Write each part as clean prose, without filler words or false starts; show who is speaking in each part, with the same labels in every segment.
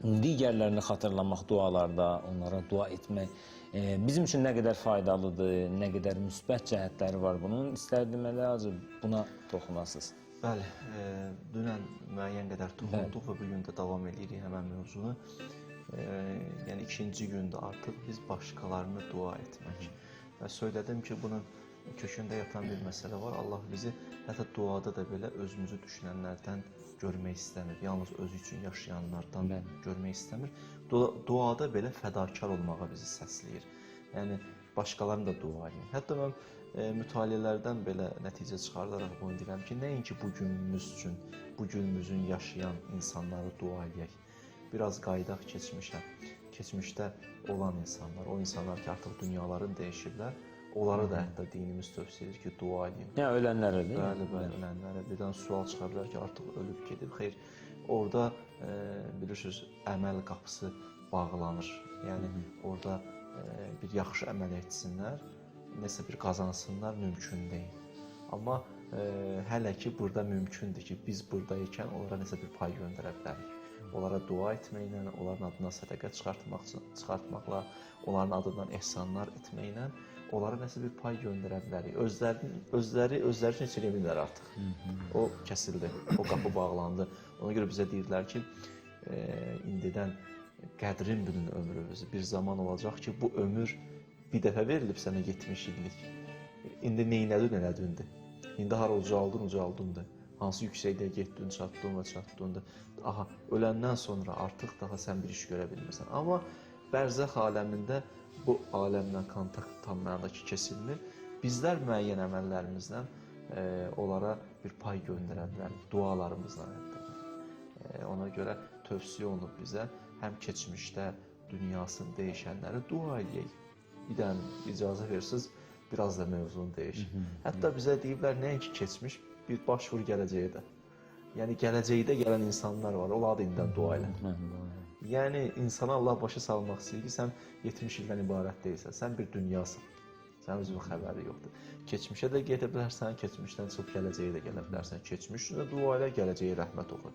Speaker 1: digərlərini xatırlamaq dualarda, onlara dua etmək bizim üçün nə qədər faydalıdır, nə qədər müsbət cəhətləri var bunun. İstərdim elə azı buna toxunasınız.
Speaker 2: Bəli, dünən müəyyən qədər toxunduq və bugün də davam edirik həmən mövzunu. Yəni ikinci gündə artıq biz başqalarını dua etmək. Və söylədim ki, bunun kökündə yatan bir məsələ var. Allah bizi hətta duada da belə özümüzü düşünənlərdən görmək istəmir. Yalnız özü üçün yaşayanlardan görmək istəmir. Duada belə fədakar olmağa bizi səsləyir. Yəni başqalarını da dua edin. Hətta mən mütaliələrdən belə nəticə çıxardaraq bunu deyirəm ki, nəinki bu günümüz üçün, bu günümüzün yaşayan insanları dua edək. Biraz qaydaq keçmişə, keçmişdə olan insanlar, o insanlar ki, artıq dünyalarını dəyişiblər, onlara da hətta dinimiz tövsiyə edir ki, dua edin.
Speaker 1: Yəni ölənlərə deyil?
Speaker 2: Bəli, ölənlərə. Birdən sual çıxa bilər ki, artıq ölüb gedib. Xeyr, orada bilirsiniz, əməl qapısı bağlanır. Yəni orada bir yaxşı əməl etsinlər, nəsə bir qazansınlar mümkün deyil. Amma hələ ki burada mümkündür ki, biz buradayken onlara nəsə bir pay göndərə bilərik. Onlara dua etməklə, onların adına sədəqə çıxartmaqla, onların adından ehsanlar etməklə onlara nəsə bir pay göndərə bilərik. Özləri üçün heç eləyə bilirlər artıq. O kəsildi, o qapı bağlandı. Ona görə bizə deyirlər ki, indidən qədrin bilin ömrünüzü. Bir zaman olacaq ki, bu ömür bir dəfə verilib sənə 70 illik. İndi neynədin, elədindir. İndi hara ucaldındır. Hansı yüksəkliyə getdin, çatdın. Aha, öləndən sonra artıq daha sən bir iş görə bilmirsən. Amma bərzəx aləmində bu aləmlə kontakt tam mənadakı kesilmir. Bizlər müəyyən əməllərimizlə onlara bir pay göndərə bilərik, dualarımızla hətta. Ona görə tövsiyə olunub bizə həm keçmişdə dünyasını dəyişənləri dua edək. Bir dənə icazə versiniz, biraz da mövzunu dəyişir. Hətta bizə deyiblər, nəinki keçmiş, bir baş vur gələcəyə də. Yəni, gələcəkdə gələn insanlar var, onlar da indidən dua elə. Yəni, insana Allah başa salmaq istəyir ki, sən 70 ildən ibarət deyilsən, sən bir dünyasın. Sənin özünün xəbəri yoxdur. Keçmişə də gedə bilərsən, keçmişdən çıxıb gələcəyə də gələ bilərsən. Keçmiş üçün də dua elə, gələcəyə rəhmət oxu.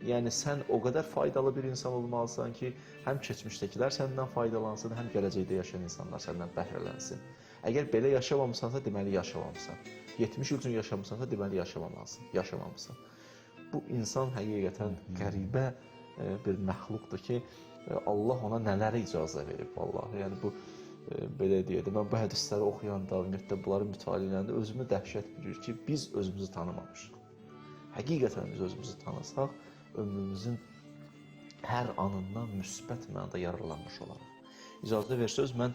Speaker 2: Yəni, sən o qədər faydalı bir insan olmalısan ki, həm keçmişdəkilər səndən faydalansın, həm gələcəkdə yaşayan insanlar səndən bəhrələnsin. Əgər belə yaşamamısansa, deməli yaşamamısan. 70 il üçün yaşamısansa, deməli yaşamamısan. Bu insan həqiqətən qəribə bir məxluqdur ki, Allah ona nələrə icazə verib, vallahi. Yəni, bu, belə deyədim, mən bu hədisləri oxuyanda, ümumiyyətlə, bunları mütaliə edəndə özümü dəhşət bilir ki, biz özümüzü tanımamışıq. Həqiqətən biz özümüzü tanısaq, ömrümüzün hər anından müsbət mənada yararlanmış olaraq. İcazə versəz, mən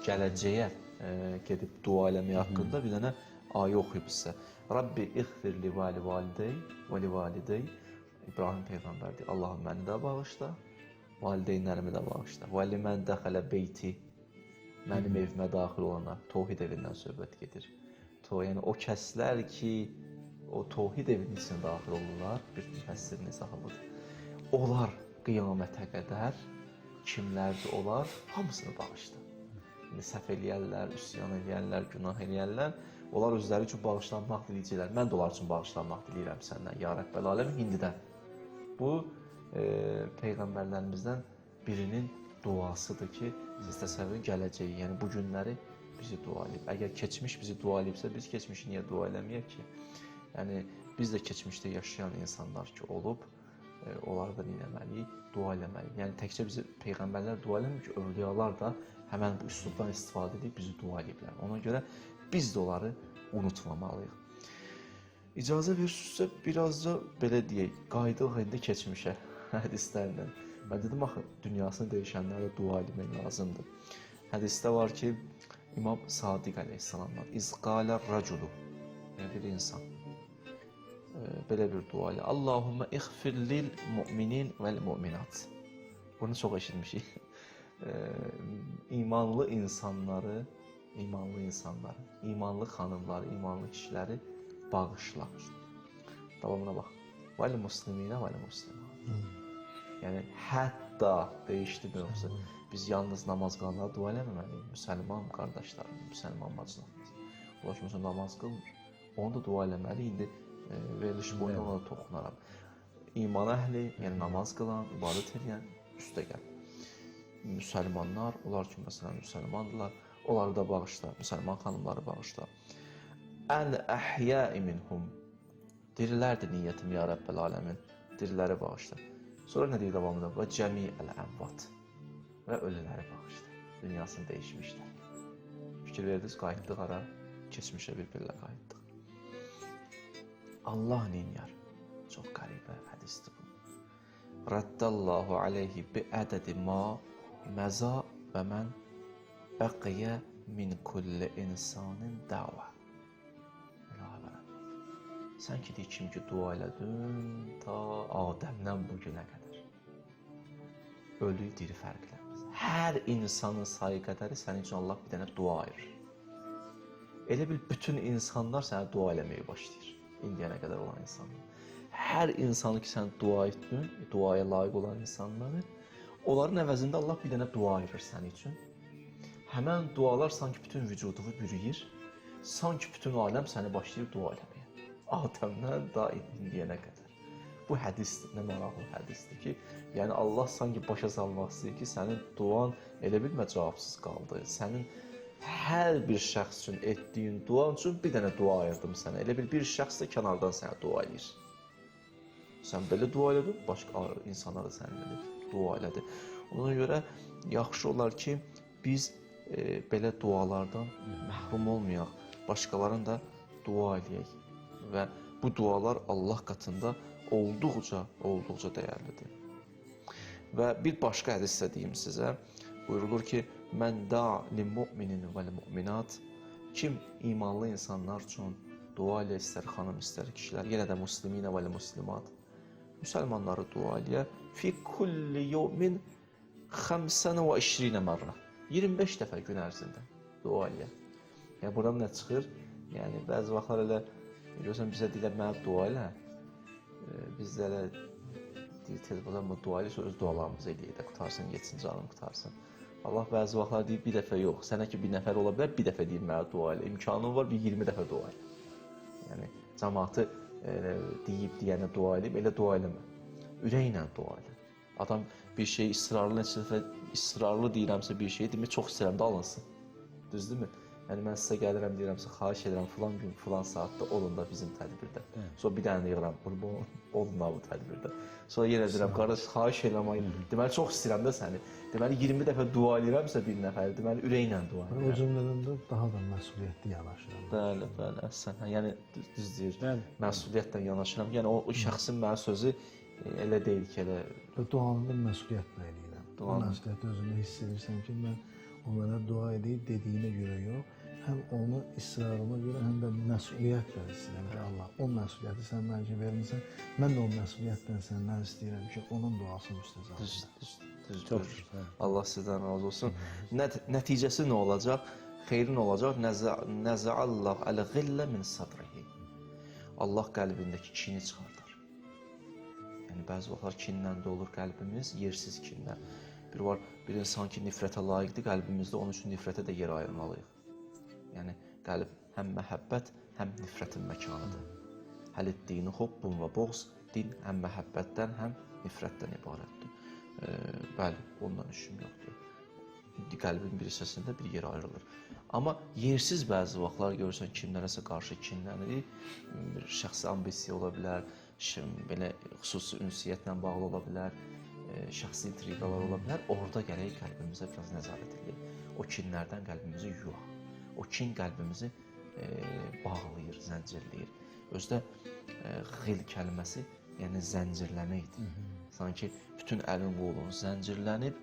Speaker 2: gələcəyə gedib dua eləmək haqqında bir dənə ayə oxuyub sizə. Rabbi iğfir li validey və li validey. İbrahim Peyğəmbər deyir, Allahım məni də bağışla, valideynlərimi də bağışla. Və li mən dəxələ beyti, mənim evimə daxil olanlar, Tohid evindən söhbət gedir. Yəni, o kəslər ki, o Tohid evinin içində daxil olurlar, bir müfəssirin izahıdır. Onlar qiyamətə qədər kimlərdir olar? Hamısını bağışla. İndi səhv eləyərlər, üsyan eləyərlər, günah eləyərlər. Onlar özləri üçün bağışlanmaq diləyicilər. Mən də onlar üçün bağışlanmaq diləyirəm səndən, ya Rəbbəl aləmin, indidən. Bu, Peyğəmbərlərimizdən birinin duasıdır ki, siz təsəvvürün gələcəyi, yəni bu günləri bizi dua edib. Əgər keçmiş bizi dua edibsə, biz keçmişi niyə dua eləməyək ki? Yəni, biz də keçmişdə yaşayan insanlar ki, olub, onlardan eləməliyik, dua eləməliyik. Yəni, təkcə bizi Peyğəmbərlər dua eləmir ki, övliyalar da həmən bu üslubdan istifadə edib bizi dua ediblər. Ona görə biz də onları unutmamalıyıq. İcazə verirsinizsə, biraz da belə deyək, qayıdıq indi keçmişə hədislərlə. Mən dedim, axı, dünyasını dəyişənlərə dua etmək lazımdır. Hədisdə var ki, İmam Sadiq əleyhissalamdan, İzqalə raculu, yəni bir insan, belə bir dua ilə, Allahümmə iğfir lil müminin vəl müminat. Bunu çox eşitmişik. İmanlı insanları, imanlı xanımları, imanlı kişiləri bağışla. Davamına bax. Vəl musliminə vəl muslimat. Yəni, hətta dəyişdi mövzu. Biz yalnız namaz qılanlara dua eləməməliyik. Müsəlman qardaşlarım, müsəlman bacılarımız. Onlar ki, namaz qılmır. Onu da dua eləməli. İndi veriliş boyunda ona da toxunaram. iman əhli, yəni namaz qılan, ibadət edən üstə gəl. Müsəlmanlar, onlar ki, məsələn, müsəlmandırlar, onları da bağışla, müsəlman xanımları bağışla. Əl-əhyəi minhum, dirilərdir niyyətim, ya Rəbbəl aləmin, diriləri bağışla. Sonra nə deyir davamında? Və cəmi'əl əmvat, və ölüləri bağışla, dünyasını dəyişmişlər. Fikir verdiniz, qayıtdıq ara, keçmişə bir-birlə qayıtdıq. Allah neyniyər? Çox qəribə hədisdir bu. Raddallahu aleyhi bi ədədi ma məza və mən bəqiyə min kulli insanın dəvə. Sən ki, deyir, kim ki, dua elədin ta Adəmdən bu günə qədər. Ölü, diri fərqləmir. Hər insanın sayı qədəri sənin üçün Allah bir dənə dua ayırır. Elə bil, bütün insanlar sənə dua eləməyə başlayır. İndiyənə qədər olan insanlar. Hər insanı ki, sən dua etdin, duaya layiq olan insanları, onların əvəzində Allah bir dənə dua ayırır sənin üçün. Həmən dualar sanki bütün vücudumu bürüyür, sanki bütün aləm səni başlayır dua eləməyə. Adəmdən da indiyənə qədər. Bu hədisdir, nə maraqlı hədisdir ki, yəni Allah sanki başa salmaq istəyir ki, sənin duan elə bilmə cavabsız qaldı. Sənin hər bir şəxs üçün etdiyin duan üçün bir dənə dua ayırdım sənə. Elə bil, bir şəxs də kənardan sənə dua edir. Sən belə dua elədin, başqa insanlar da sənə dua elədi. Ona görə yaxşı olar ki, biz belə dualardan məhrum olmayaq, başqalarını da dua eləyək. Və bu dualar Allah qatında olduqca dəyərlidir. Və bir başqa hədisdə deyim sizə, buyurulur ki, mən da lil-mu'minin vəl-mu'minat, kim imanlı insanlar üçün dua elə, istər xanım, istər kişilər, yenə də musliminə vəl-muslimat, müsəlmanları dua eləyə, fi kulli yevmin 25 mərrə, 25 dəfə gün ərzində dua eləyə. Yəni, buradan nə çıxır? Yəni, bəzi vaxtlar elə görürsən, bizə deyilər, mənə dua elə. Biz də elə deyir, tez buradan bu dua elə, öz dualarımızı eləyək də, qutarsın, geçsin, canım qutarsın. Allah bəzi vaxtlar deyir, bir dəfə yox. Sənə ki, bir nəfər ola bilər, bir dəfə deyir, mənə dua elə. İmkanın var, bir 20 dəfə dua elə. Yəni, cəmaatı deyib, deyənə dua eləyib, elə dua eləmə. Ürəklə dua elə. Adam bir şey ısrarlı deyirəmsə bir şey, demək, çox istəyirəm də alınsın. Düzdürmü? Yəni, mən sizə gəlirəm, deyirəmsə, xahiş edirəm, filan gün, filan saatda olun da bizim tədbirdə. Sonra bir dənə deyirəm, olun da bu tədbirdə. Sonra yenə deyirəm, qardaş, xahiş edirəm, deməli, çox istəyirəm də səni. Deməli, 20 dəfə dua edirəmsə bir nəfər, deməli, ürəklə dua edirəm.
Speaker 3: O cümlədən də daha da məsuliyyətli yanaşıram.
Speaker 2: Bəli, bəli, əhsən. Yəni, düz deyir, məsuliyyətlə yanaşıram. Yəni, o şəxsin mənə sözü elə deyil ki, elə...
Speaker 3: Və duanı da məsuliyyətlə eləyirəm. O məsuliyyəti özümdə hiss edirsən ki, mən o mənə dua edib dediyinə görə yox, həm onu israrıma görə, həm də məsuliyyətlə istəyirəm ki, Allah, o məsuliyyəti sən mənə ki, vermirsən, mən də o məsuliyyətlə səndən istəyirəm ki, onun duasını müstəzəm.
Speaker 2: Düzdür. Allah sizdən razı olsun. Nəticəsi nə olacaq? Xeyrin olacaq. Nəzəallah əl-ğillə min sadrihi. Allah qəlbindəki kini çıxardar. Yəni, bəzi vaxtlar kinlə də olur qəlbimiz, yersiz kinlə. Bir insan ki, nifrətə layiqdir, qəlbimizdə onun üçün nifrətə də yer ayırmalıyıq. Yəni, qəlb həm məhəbbət, həm nifrətin məkanıdır. Həl-dini hubbun və boğz, din həm məhəbbətdən, həm nifrətdən ibarətdir. Bəli, ondan işim yoxdur. Qəlbin bir hissəsində bir yer ayrılır. Amma yersiz bəzi vaxtlar görürsən, kimlərəsə qarşı kinlənir, bir şəxsi ambisiya ola bilər, belə xüsusi ünsiyyətlə bağlı ola bilər, şəxsi intriqalar ola bilər, orada gərək qəlbimizə biraz nəzarət edək. O kinlərdən qəlbimizi yuyaq. O kin qəlbimizi bağlayır, zəncirləyir. Özdə xil kəlməsi, yəni zəncirləməkdir. Sanki bütün əlin qolun zəncirlənib,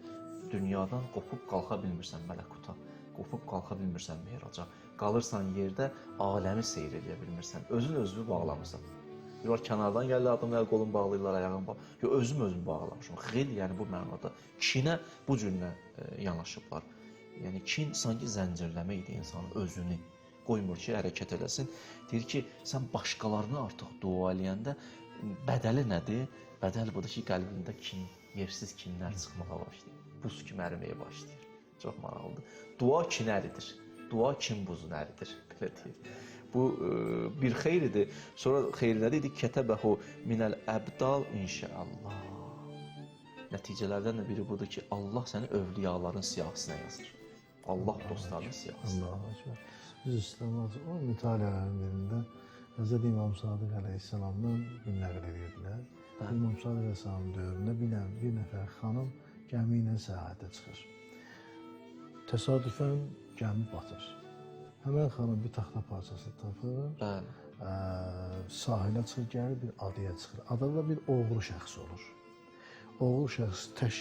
Speaker 2: dünyadan qopub qalxa bilmirsən mələkuta, qopub qalxa bilmirsən meyraca, qalırsan yerdə, aləmi seyr edə bilmirsən, özünü bağlamırsan. Bir var, kənardan gəldi, adam əl qolun bağlayırlar, ayağını bağlayırlar. Yox, özümü bağlamışım. Xil, yəni bu mənada. Kinə bu cürlə yanaşıblar. Yəni, kin sanki zəncirləməkdir insanın özünü. Qoymur ki, hərəkət eləsin. Deyir ki, sən başqalarına artıq dua eləyəndə bədəli nədir? Bədəl budur ki, qəlbində kin, yersiz kinlər çıxmağa başlayır. Buz kimi əriməyə başlayır. Çox maraqlıdır. Dua kin əridir. Dua kin buzunu əridir. Belə deyir. Bu bir xeyridir. Sonra xeyri nə dedik? Kətəbəhu minəl əbdal inşaallah. Nəticələrdən də biri budur ki, Allah səni övliyaların siyahısına yazır. Allah dostlarının siyahısına.
Speaker 3: Allahu Ekber. Biz İslam'ın o mütaliələrin birində Hz. İmam Sadiq Aleyhisselam'dan bir nəql edirdilər. İmam Sadiq Aleyhisselam'ın dövründə bir nəfər xanım gəmi ilə səyahətə çıxır. Təsadüfən gəmi batır. Həmən xanım bir taxta parçası tapır, sahilə çıxır, gəlir bir adaya çıxır. Adada bir oğru şəxs olur. Oğul şəxs tək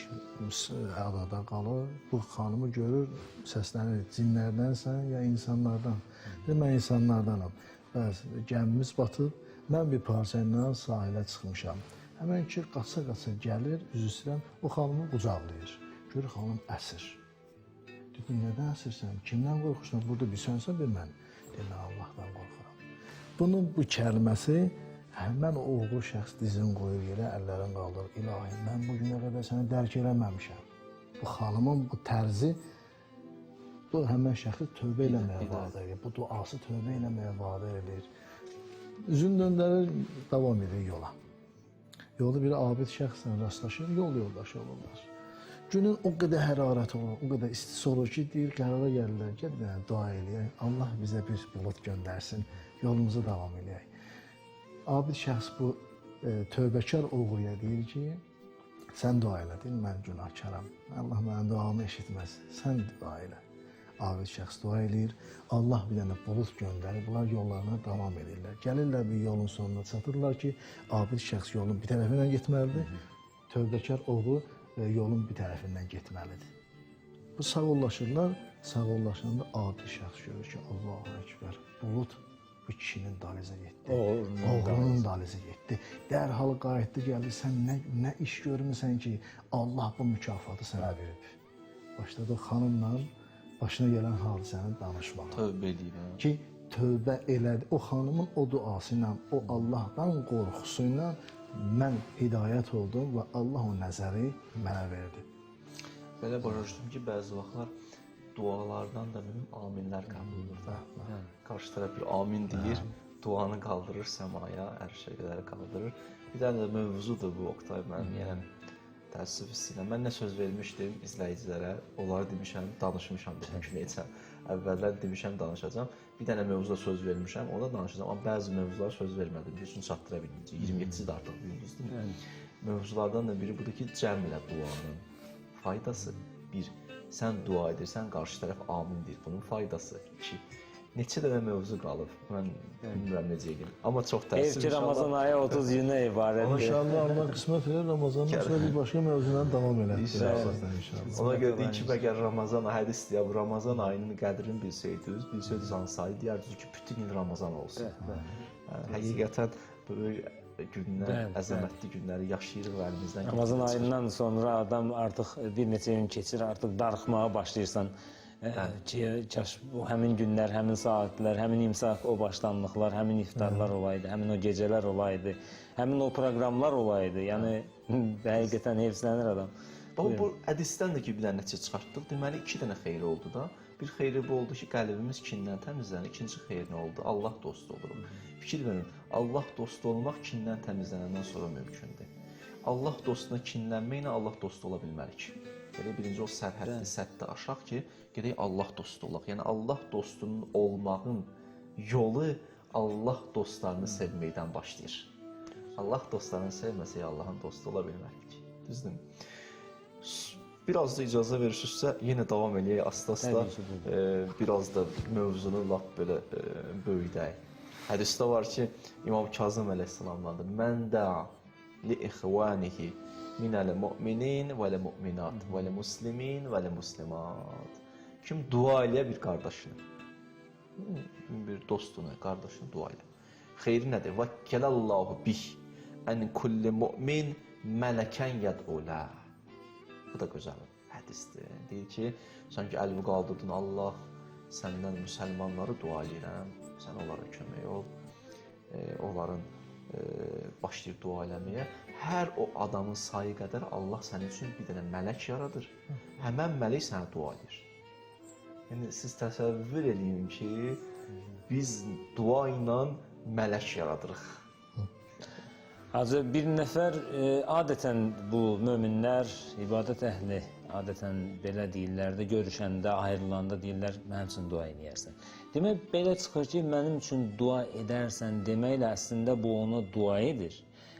Speaker 3: adada qalır, bu xanımı görür, səslənir, cinlərdənsən ya insanlardan. Mən insanlardanam. Bəs gəmimiz batıb, mən bir parça ilə sahilə çıxmışam. Həmən ki, qaça-qaça gəlir, üzü istəyirəm, o xanımı qucaqlayır. Görür, xanım əsir. Dedim, nədən əsirsən? Kimdən qorxursan? Burada bir sənsən, bir mən. Dedim, Allahdan qorxuram. Bunun bu kəlməsi, mən o oğul şəxs dizini qoyur yerə, əllərini qaldırır. İlahi, mən bu günə qədər səni dərk eləməmişəm. Bu xanımın bu tərzi, bu həmən şəxsi tövbə eləməyə vadar edir. Bu duası tövbə eləməyə vadar edir. Üzün döndərir, davam edir yola. Yolda bir abid şəxslə rastlaşır, yol yoldaşı olurlar. Günün o qədər hərarəti olur, o qədər istisi olur ki, deyir, qərara gəlirlər, gəl bir dənə dua eləyək, Allah bizə bir bulut göndərsin, yolumuzu davam eləyək. Abid şəxs bu tövbəkar oğruya deyir ki, sən dua elədin, mən günahkaram. Allah mənim duamı eşitməz, sən dua elə. Abid şəxs dua eləyir, Allah bir dənə bulut göndərir, bunlar yollarına davam edirlər. Gəlirlər bir yolun sonuna çatırlar ki, abid şəxs yolun bir tərəfindən getməlidir, tövbəkar oğru yolun bir tərəfindən getməlidir. Bu sağollaşırlar, sağollaşanda abid şəxs görür ki, Allahu Ekber, bulut bu kişinin dalizə getdi, oğlunun dalizə getdi. Dərhal qayıtdı, gəldi, sən nə iş görmüsən ki, Allah bu mükafatı sənə verib. Başladı xanımla başına gələn hadisəni danışmağa.
Speaker 2: Tövbə eləyir.
Speaker 3: Ki, tövbə elədi. O xanımın o duası ilə, o Allahdan qorxusu ilə mən hidayət oldum və Allah o nəzəri mənə verdi.
Speaker 2: Belə başa düşdüm ki, bəzi vaxtlar dualardan da mühüm aminlər qəbul olur da. Qarşı tərəf bir amin deyir, duanı qaldırır səmaya, ərşə qədər qaldırır. Bir dənə də mövzudur bu Oktay mənim, yəni təəssüf hissi ilə. Mən nə söz vermişdim izləyicilərə, onları demişəm, danışmışam dedim ki, neçə əvvəllər demişəm, danışacağam. Bir dənə mövzuda söz vermişəm, ona danışacağam, amma bəzi mövzulara söz vermədim, üçün çatdıra bilməyəcək. 27-si də artıq gündüzdür. Mövzulardan da biri budur ki, cəm ilə duanın faydası. Bir, sən dua edirsən, qarşı tərəf amin deyir. Bunun faydası. İki, neçə dənə mövzu qalıb, mən bilmirəm necə edim. Amma çox təəssüf.
Speaker 1: Ev ki, Ramazan ayı 30 günə ibarətdir.
Speaker 3: İnşallah Allah qismət edir, Ramazandan sonra bir başqa mövzudan davam elətdir.
Speaker 2: İnşallah. Ona görə deyir ki, əgər Ramazan hədis deyir, bu Ramazan ayının qədrini bilsəydiniz, bilsəydiniz hansayı, deyərdiniz ki, bütün il Ramazan olsun. Həqiqətən böyük günlər, əzəmətli günləri yaşayırıq və əlimizdən gətirir.
Speaker 1: Ramazan ayından sonra adam artıq bir neçə gün keçir, artıq darıxmağa başlayırsan. Kaş bu həmin günlər, həmin saatlər, həmin imsak, o başlanlıqlar, həmin iftarlar olaydı, həmin o gecələr olaydı, həmin o proqramlar olaydı. Yəni həqiqətən heyfsilənir adam.
Speaker 2: Bu hədisdən də ki, bir dənə nəticə çıxartdıq. Deməli, 2 dənə xeyri oldu da. Bir xeyri bu oldu ki, qəlbimiz kindən təmizlənir. İkinci xeyri nə oldu? Allah dostu oluruq. Fikir verin, Allah dostu olmaq kindən təmizlənəndən sonra mümkündür. Allah dostuna kinlənməklə Allah dostu ola bilmərik. Belə birinci o sərhədli səddi aşaq ki, gedək Allah dostu olaq. Yəni Allah dostunun olmağın yolu Allah dostlarını sevməkdən başlayır. Allah dostlarını sevməsək Allahın dostu ola bilmərik. Düzdür? Biraz da icazə verirsinizsə, yenə davam eləyək asta-asta. Biraz da mövzunu lap belə böyüdək. Hədisdə var ki, İmam Kazım əleyhissalamdandır. Mən də'a li ixvanihi minəl mu'minin və lə mu'minat və lə muslimin və lə muslimat. Kim dua eləyə bir qardaşını, bir dostunu, qardaşını dua elə. Xeyri nədir? Vəkkəlallahu bih ən kulli mu'min mələkən yəd'ulə. Bu da gözəl hədisdir. Deyir ki, sanki əlvi qaldırdın, Allah səndən müsəlmanları dua edirəm, sən onlara kömək ol, onların başlayır dua eləməyə. Hər o adamın sayı qədər Allah sənin üçün bir dənə mələk yaradır. Həmən mələk sənə dua edir. Yəni, siz təsəvvür edin ki, Biz dua ilə mələk yaradırıq.
Speaker 1: Hacı bir nəfər adətən bu möminlər, ibadət əhli adətən belə deyirlər də, görüşəndə, ayrılanda deyirlər mənim üçün dua edərsən. Demək belə çıxır ki, mənim üçün dua edərsən deməklə əslində bu ona dua edir.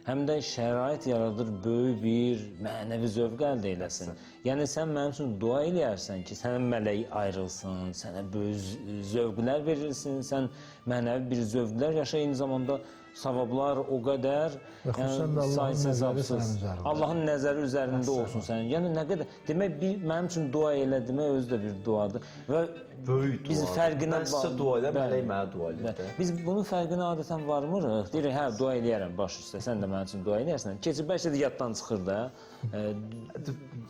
Speaker 1: Həm də şərait yaradır, böyük bir mənəvi zövq əldə eləsin. Yəni sən mənim üçün dua eləyərsən ki, sənə mələk ayrılsın, sənə böyük zövqlər verilsin, sən mənəvi bir zövqlər yaşa, eyni zamanda savablar o qədər saysız-hesabsız. Allahın nəzəri üzərində olsun sənin. Yəni nə qədər demək mənim üçün dua elə demək özü də bir duadır və
Speaker 2: böyük
Speaker 1: biz
Speaker 2: dua.
Speaker 1: fərqinə
Speaker 2: mən sizə dua edirəm, mələk mənə dua edir.
Speaker 1: Biz bunun fərqinə adətən varmırıq. Deyirik, hə dua eləyərəm baş üstə. Sən də mənim üçün dua eləyərsən. Keçib bəlkə də yaddan çıxır da.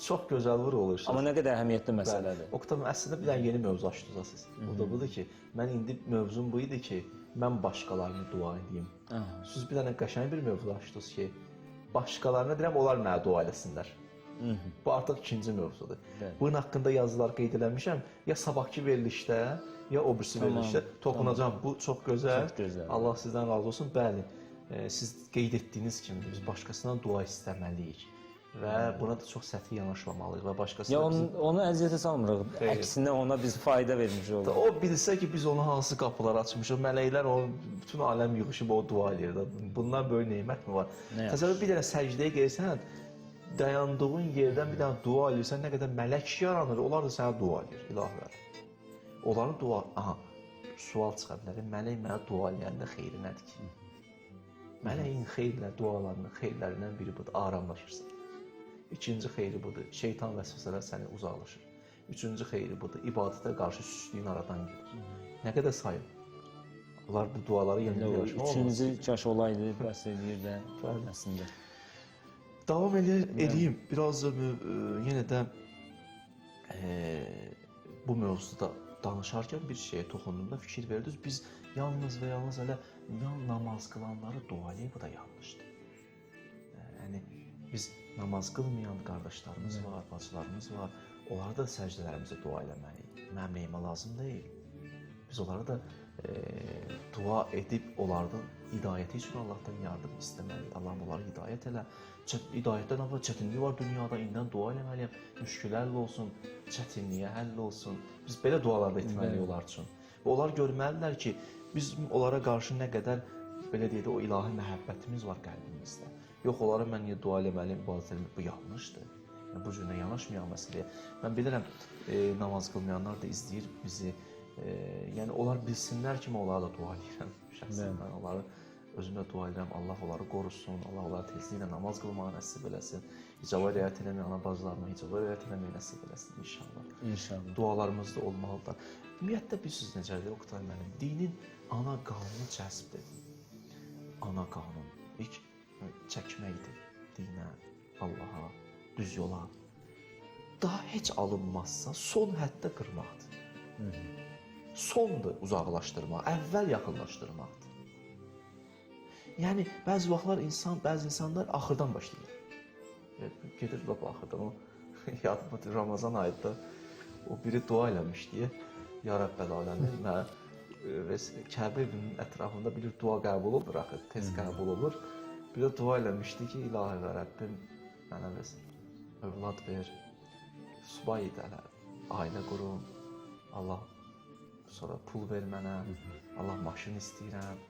Speaker 2: Çox gözəl olur.
Speaker 1: Amma nə qədər əhəmiyyətli məsələdir.
Speaker 2: Oqtay, əslində bir dənə yeni mövzu açdınız siz. O da budur ki, mən indi mövzum bu idi ki, mən başqalarına dua edeyim. Siz bir dənə qəşəng bir mövzu açdınız ki, başqalarına deyirəm, onlar mənə dua eləsinlər. Bu artıq ikinci mövzudur. Bunun haqqında yazılar qeyd eləmişəm. Ya sabahki verilişdə, ya o birisi verilişdə toxunacağam. Bu çox gözəl. Allah sizdən razı olsun. Bəli, siz qeyd etdiyiniz kimi biz başqasından dua istəməliyik. Və buna da çox səthi yanaşmamalıyıq və başqasına...
Speaker 1: Ya onu əziyyətə salmırıq. Əksinə ona biz fayda vermiş oluruq.
Speaker 2: O bilsə ki, biz ona hansı qapılar açmışıq, mələklər onu bütün aləm yığışıb o dua edir. Bundan böyük nemət mi var? Təsəvvür bir dənə səcdəyə gəlsən, dayandığın yerdən bir dənə dua edirsən, nə qədər mələk yaranır, onlar da sənə dua edir, ilahlar. Onların dua... Aha, sual çıxa bilər, mələk mənə dua eləyəndə xeyri nədir ki? Mələyin xeyirlə, dualarının xeyirlərindən biri budur, aramlaşırsan. İkinci xeyri budur, şeytan vəsvəsələr səni uzaqlaşır. Üçüncü xeyri budur, ibadətə qarşı süstlüyün aradan gedir. Nə qədər sayın? Onlar bu duaları yenidən yaşamaq olmaz.
Speaker 1: Üçüncü kaş olaydı, bəs edir də əslində.
Speaker 2: Davam edeyim. Biraz da yenə də bu mövzuda danışarkən bir şeyə toxunduğumda fikir verdiniz. Biz yalnız və yalnız elə namaz qılanları dua eləyib, bu da yanlışdır. Yəni biz namaz qılmayan qardaşlarımız var, bacılarımız var. Onlara da səcdələrimizə dua eləməliyik. Mənim neyimə lazım deyil. Biz onlara da dua edib onlardan hidayəti üçün Allahdan yardım istəməliyik. Allahım onları hidayət elə. Hidayətdən amma çətinliyi var dünyada. İndən dua eləməliyəm. Müşkülə həll olsun, çətinliyə həll olsun. Biz belə dualarda etməliyik onlar üçün. Və onlar görməlilər ki, biz onlara qarşı nə qədər belə deyək də o ilahi məhəbbətimiz var qəlbimizdə. Yox, onlara mən niyə dua eləməliyim, ibadət eləməliyim, bu yanlışdır. Yəni, bu cürlə yanaşmayan məsələyə. Mən bilirəm, namaz qılmayanlar da izləyir bizi. Yəni, onlar bilsinlər ki, mən onlara da dua edirəm. Şəxsən mən onları özümdə dua edirəm. Allah onları qorusun, Allah onları tezliklə namaz qılmağa nəsib eləsin. İcaba riayət eləməyən ana bacılarına icaba riayət eləməyə nəsib eləsin inşallah.
Speaker 1: İnşallah.
Speaker 2: Dualarımız da olmalıdır. Ümumiyyətlə, bilirsiniz necədir, Oqtay müəllim? Dinin ana qanunu cəzbdir. Ana qanun. İlk çəkməkdir dinə, Allaha, düz yola. Daha heç alınmazsa son həddə qırmaqdır. Sondur uzaqlaşdırmaq, əvvəl yaxınlaşdırmaqdır. Yəni, bəzi vaxtlar bəzi insanlar axırdan başlayır. Gedir lap axırdan, o yadımdır, Ramazan ayında o biri dua eləmişdi. Ya Rəbbəl aləmin, mən Kəbə evinin ətrafında bilir dua qəbul olur axı, tez qəbul olur. Bir də dua eləmişdi ki, ilahi və Rəbbim mənə övlad ver, subay edələr, ailə qurum, Allah sonra pul ver mənə, Allah maşın istəyirəm.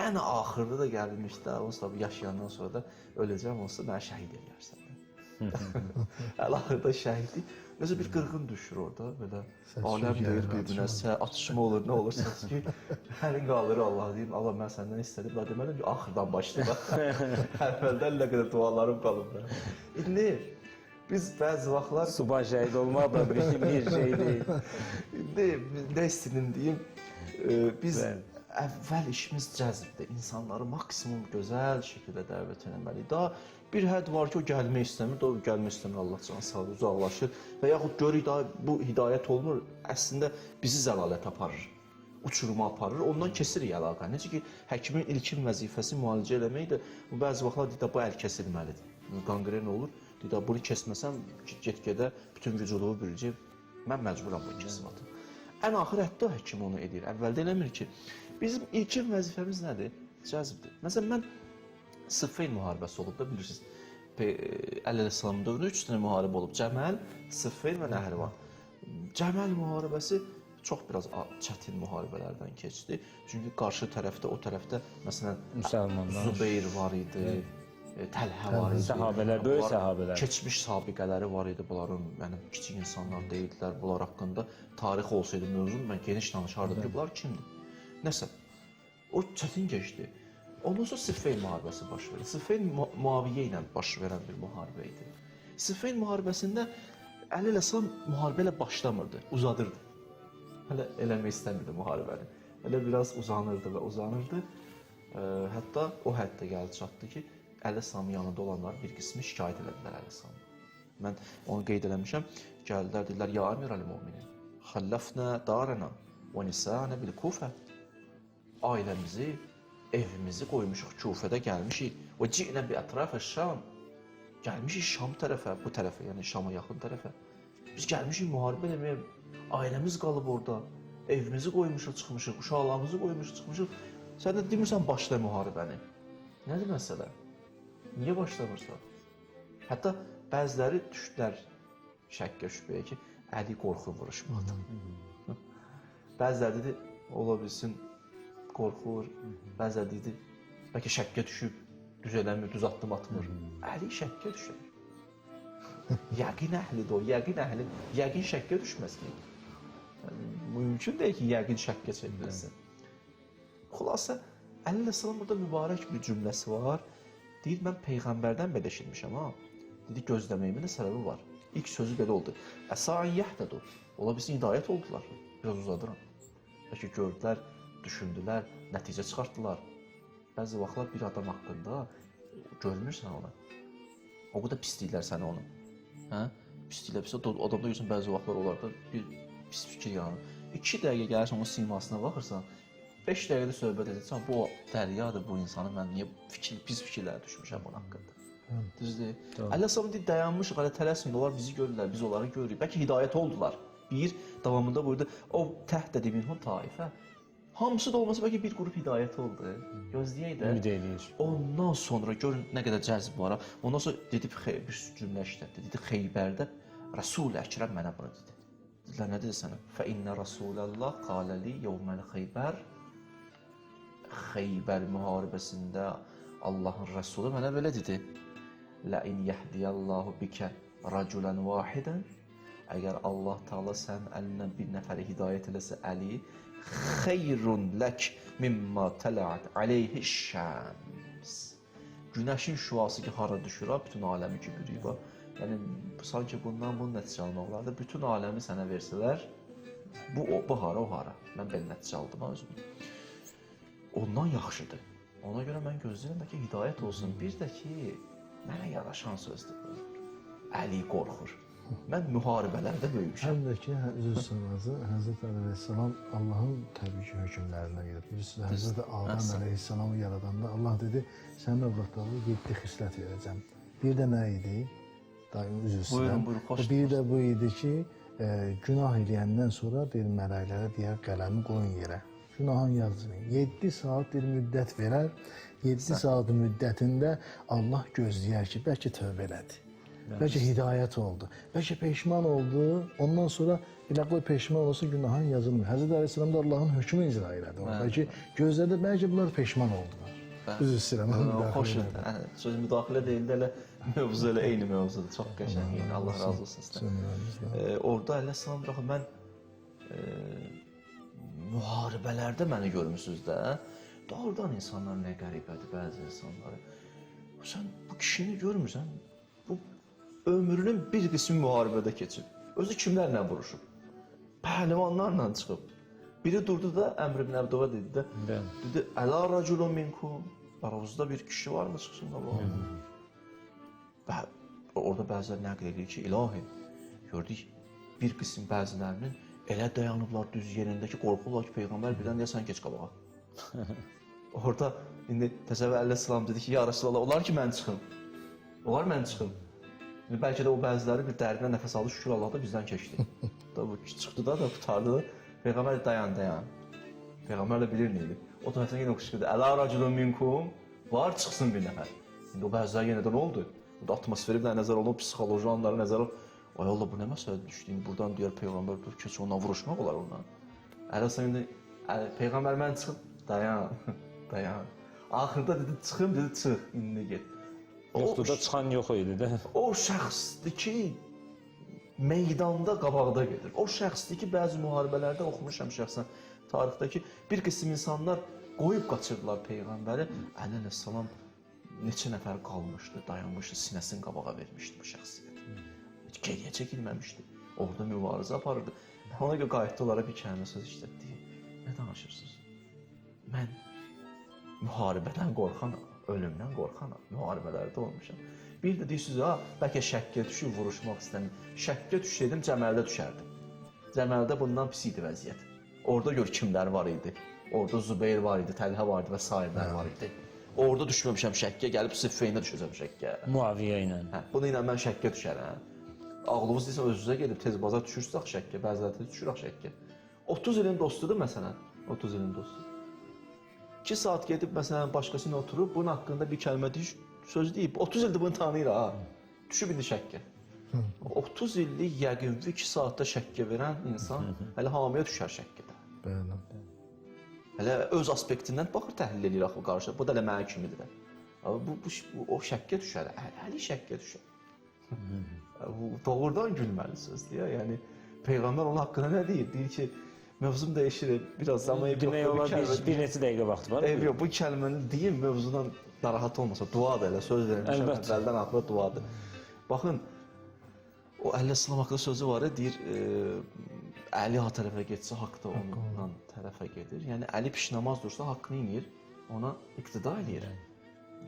Speaker 2: Ən axırda da gəlmişdi, onsuz da yaşayandan sonra da öləcəm, onsuz da mənə şəhid eləyərsən. Əl-axırda şəhidlik. Necə bir qırğın düşür orada, belə aləm deyir bir-birinə, atışma olur, nə olursa ki, hərin qalır Allah deyim, Allah mən səndən istədim, və deməliyim ki, axırdan başlayaq. Əvvəldən nə qədər dualarım qalıb. İndi biz bəzi vaxtlar...
Speaker 1: Subay şəhid olmaq da bir şey deyil.
Speaker 2: İndi nə istəyim deyim, biz əvvəl işimiz cəzbdir, insanları maksimum gözəl şəkildə dəvət eləməliyik. Daha bir hədd var ki, o gəlmək istəmir, o gəlmək istəmir, Allah canı sağ uzaqlaşır və yaxud görürük daha bu hidayət olmur, əslində bizi zəlalət aparır, uçuruma aparır, ondan kesirik əlaqə. Necə ki, həkimin ilkin vəzifəsi müalicə eləməkdir, bəzi vaxtlar deyir, bu əl kəsilməlidir, qanqren olur, deyir, bunu kəsməsəm, get-gedə bütün vücudumu bürücək, mən məcburam bunu kəsim atım. ən axır hətta həkim onu edir. Əvvəldə eləmir ki. Bizim ilkin vəzifəmiz nədir? Cəzbdir. Məsələn, mən Sıffin müharibəsi olub da bilirsiniz. Əleyhissalam dövründə 3 dənə müharibə olub. Cəməl, Sıffin və Nəhrivan. Cəməl müharibəsi çox biraz çətin müharibələrdən keçdi. Çünki qarşı tərəfdə, o tərəfdə məsələn
Speaker 1: Müsəlmanlar,
Speaker 2: Zübeyir var idi, Təlhə var idi.
Speaker 1: Səhabələr, böyük səhabələr.
Speaker 2: Keçmiş sabiqələri var idi bunların. Yəni kiçik insanlar deyildilər. Bunlar haqqında tarix olsaydı mövzun mən geniş danışardım ki, bunlar kimdir? Nəsə. O çətin keçdi. Ondan sonra Siffin müharibəsi baş verdi. Siffin Muaviyyə ilə baş verən bir müharibə idi. Siffin müharibəsində Əleyhissalam müharibə ilə başlamırdı, uzadırdı. Hələ eləmək istəmirdi müharibəni. Elə biraz uzanırdı və uzanırdı. Hətta o həddə gəldi çatdı ki, Əleyhissalamın yanında olanlar bir qismi şikayət elədilər Əleyhissalamı. Mən onu qeyd eləmişəm. Gəldilər, dedilər: "Ya Əmirəl-Möminin, xəllafna darana və nisa'ana bil-Kufə." Ailəmizi, evimizi qoymuşuq Kufədə, gəlmişik. "Və ci'na bi-ətraf-əş-Şam." Gəlmişik Şam tərəfə, bu tərəfə, yəni Şama yaxın tərəfə. Biz gəlmişik müharibə eləməyə. Ailəmiz qalıb orada. Evimizi qoymuşuq, çıxmışıq, uşaqlarımızı qoymuşuq, çıxmışıq. Sən də demirsən başla müharibəni. Nədir məsələ? Niyə başlamırsan? Hətta bəziləri düşdülər şəkkə şübhəyə ki, Əli qorxur vuruşmaqdan. Bəziləri dedi, ola bilsin qorxur. Bəziləri dedi, bəlkə şəkkə düşüb, düz eləmir, düz addım atmır. Əli şəkkə düşər. Yəqin əhlidir o, yəqin əhli. Yəqin şəkkə düşməz ki. Yəni, mümkün deyil ki, yəqin şəkkə çevrilsin. Xülasə, Əleyhissalam burada mübarək bir cümləsi var. Deyir, mən Peyğəmbərdən belə eşitmişəm ha. Dedi, gözləməyimin də səbəbi var. İlk sözü belə oldu. Əsaən yəhdədu. Ola bilsin, hidayət oldular. Biraz uzadıram. Bəlkə gördülər, düşündülər, nəticə çıxartdılar. Bəzi vaxtlar bir adam haqqında görmürsən ona. O qədər pisləyirlər səni onu. Hə? Pisləyirlər, adamda görürsən bəzi vaxtlar onlarda bir pis fikir yanır. 2 dəqiqə gəlirsən onun simasına baxırsan, 5 dəqiqədə söhbət edirsən, bu dəryadır bu insanı, mən niyə pis fikirlərə düşmüşəm bunun haqqında. Düzdür? Əleyhissalam deyir, dayanmışıq, hələ tələsməyin, onlar bizi görürlər, biz onları görürük. Bəlkə hidayət oldular. Bir, davamında buyurdu, o təhdədi minhum taifə. Hamısı da olmasa bəlkə bir qrup hidayət oldu. Gözləyək də.
Speaker 1: Ümid edir.
Speaker 2: Ondan sonra görün nə qədər cəzb var. Ondan sonra dedi bir cümlə işlətdi. Dedi, Xeybərdə Rəsul Əkrəm mənə bunu dedi. Dedilər, nə dedi sənə? Fə innə Rasulallah qaləli yevməl Xeybər. Xeybər müharibəsində Allahın Rəsulu mənə belə dedi. Ləin yəhdiyəllahu bikə raculan vahidən. Əgər Allah Taala sən əlinə bir nəfəri hidayət eləsə Əli, xeyrun lək mimma tələat aleyhi şəms. Günəşin şüası ki, hara düşür, bütün aləmi ki, bürüyüb. Yəni, sanki bundan bunun nəticə almaq olardı. Bütün aləmi sənə versələr, bu hara, o hara. Mən belə nəticə aldım özümü. Ondan yaxşıdır. Ona görə mən gözləyirəm ki, hidayət olsun. Bir də ki, mənə yaraşan sözdür bu. Əli qorxur. Mən müharibələrdə böyümüşəm.
Speaker 3: Həm də ki, üzr sənazı, Həzrət Əleyhissalam Allahın təbii ki, hökmlərinə gedir. Bilirsiniz, Həzrət Adəm Əleyhissalamı yaradanda Allah dedi, sənin övladlarına 7 xislət verəcəm. Bir də nə idi? Daim üzr istəyirəm. Bir də bu idi ki, günah eləyəndən sonra deyir, mələklərə deyər, qələmi qoyun yerə. Günahın yazını 7 saat bir müddət verər. 7 saat müddətində Allah gözləyər ki, bəlkə tövbə elədi. Bəlkə hidayət oldu. Bəlkə peşman oldu. Ondan sonra elə qoy peşman olsa günahın yazılmır. Həzrət Əleyhissalam da Allahın hökmünü icra elədi. Bəlkə gözlədi, bəlkə bunlar peşman oldular. Üzr istəyirəm.
Speaker 2: Xoşdur. Söz müdaxilə deyildi, elə mövzu elə eyni mövzudur. Çox qəşəng. Allah razı olsun sizdən. Orada Əleyhissalam baxın, mən müharibələrdə məni görmüsünüz də. Doğrudan insanlar nə qəribədir, bəzi insanları. Sən bu kişini görmürsən, bu ömrünün bir qismi müharibədə keçib. Özü kimlərlə vuruşub? Pəhlivanlarla çıxıb. Biri durdu da Əmr ibn Əbdova dedi də, dedi, Əla raculun minkum. Aranızda bir kişi var mı çıxsın qabağa? Və orada bəziləri nəql edir ki, ilahi, gördük, bir qism bəzilərinin elə dayanıblar düz yerində ki, qorxurlar ki, Peyğəmbər birdən deyə sən keç qabağa. Orada indi Təsəvvür Əleyhissalam dedi ki, ya Rasulallah, olar ki, mən çıxım. Olar mən çıxım. Bəlkə də o bəziləri bir dərindən nəfəs aldı, şükür Allah da bizdən keçdi. Bu çıxdı da, qutardı da. Peyğəmbər dayan. Peyğəmbər də bilir neydi. O tərəfdən yenə qışqırdı. Əla raculun minkum. Var çıxsın bir nəfər. İndi o bəzilər yenə də nə oldu? Bu da atmosferi bir nəzər olunub, psixoloji anları nəzər olunub. Ay Allah, bu nə məsələ düşdü? Buradan deyər Peyğəmbər dur, keç onunla vuruşmaq olar onunla. Ələsən indi Peyğəmbər mən çıxıb dayan. Axırda dedi çıxım, dedi çıx, indi get.
Speaker 1: Yoxdur da çıxan yox idi də.
Speaker 2: O şəxsdir ki, meydanda qabaqda gedir. O şəxsdir ki, bəzi müharibələrdə oxumuşam şəxsən tarixdəki bir qism insanlar qoyub qaçırdılar Peyğəmbəri. Əli əleyhissalam neçə nəfər qalmışdı, dayanmışdı, sinəsini qabağa vermişdi bu şəxsiyyət. Heç geriyə çəkilməmişdi. Orada mübarizə aparırdı. Ona görə qayıtdı onlara bir kəlmə söz işlətdi. Nə danışırsınız? Mən müharibədən qorxanam, ölümdən qorxanam, müharibələrdə olmuşam. Bir də deyirsiniz, bəlkə şəkkə düşüb vuruşmaq istəmir. Şəkkə düşsəydim Cəməldə düşərdim. Cəməldə bundan pis idi vəziyyət. Orada gör kimlər var idi. Orada Zübeyir var idi, Təlhə var idi və sairlər var idi. Orada düşməmişəm şəkkə, gəlib Siffeynə düşəcəm şəkkə.
Speaker 1: Muaviyə ilə.
Speaker 2: Bunu ilə mən şəkkə düşərəm. Ağlınız deyirsən özünüzə gedib tez baza düşürsünüz şəkkə, bəziləri tez düşür şəkkə. 30 ilin dostudur məsələn, 30 ilin dostu. 2 saat gedib məsələn başqasına oturub bunun haqqında bir kəlmə deyir, söz deyib. 30 ildir bunu tanıyır ha. Düşüb indi şəkkə. 30 illik yəqinli 2 saatda şəkkə verən insan hələ hamiyə düşər şəkkədə.
Speaker 3: Bəli.
Speaker 2: Hələ öz aspektindən baxır, təhlil edir axı qarşı. Bu da elə mənim kimidir. Bu o şəkkə düşər, hələ şəkkə düşər. Doğrudan gülməli sözdür. Yəni Peyğəmbər onun haqqında nə deyir? Deyir ki, mövzum dəyişir, biraz zaman
Speaker 1: demək olar bir neçə dəqiqə vaxt var.
Speaker 2: Yox, bu kəlməni deyim, mövzudan narahat olmasa, duadır elə, söz vermişəm, əvvəldən axıra duadır. Baxın, o Əleyhisselam haqqında sözü var, deyir, Əli ha tərəfə getsə, haqq da onunla tərəfə gedir. Yəni, Əli pişnamaz dursa, haqqını inir, ona iqtida eləyir.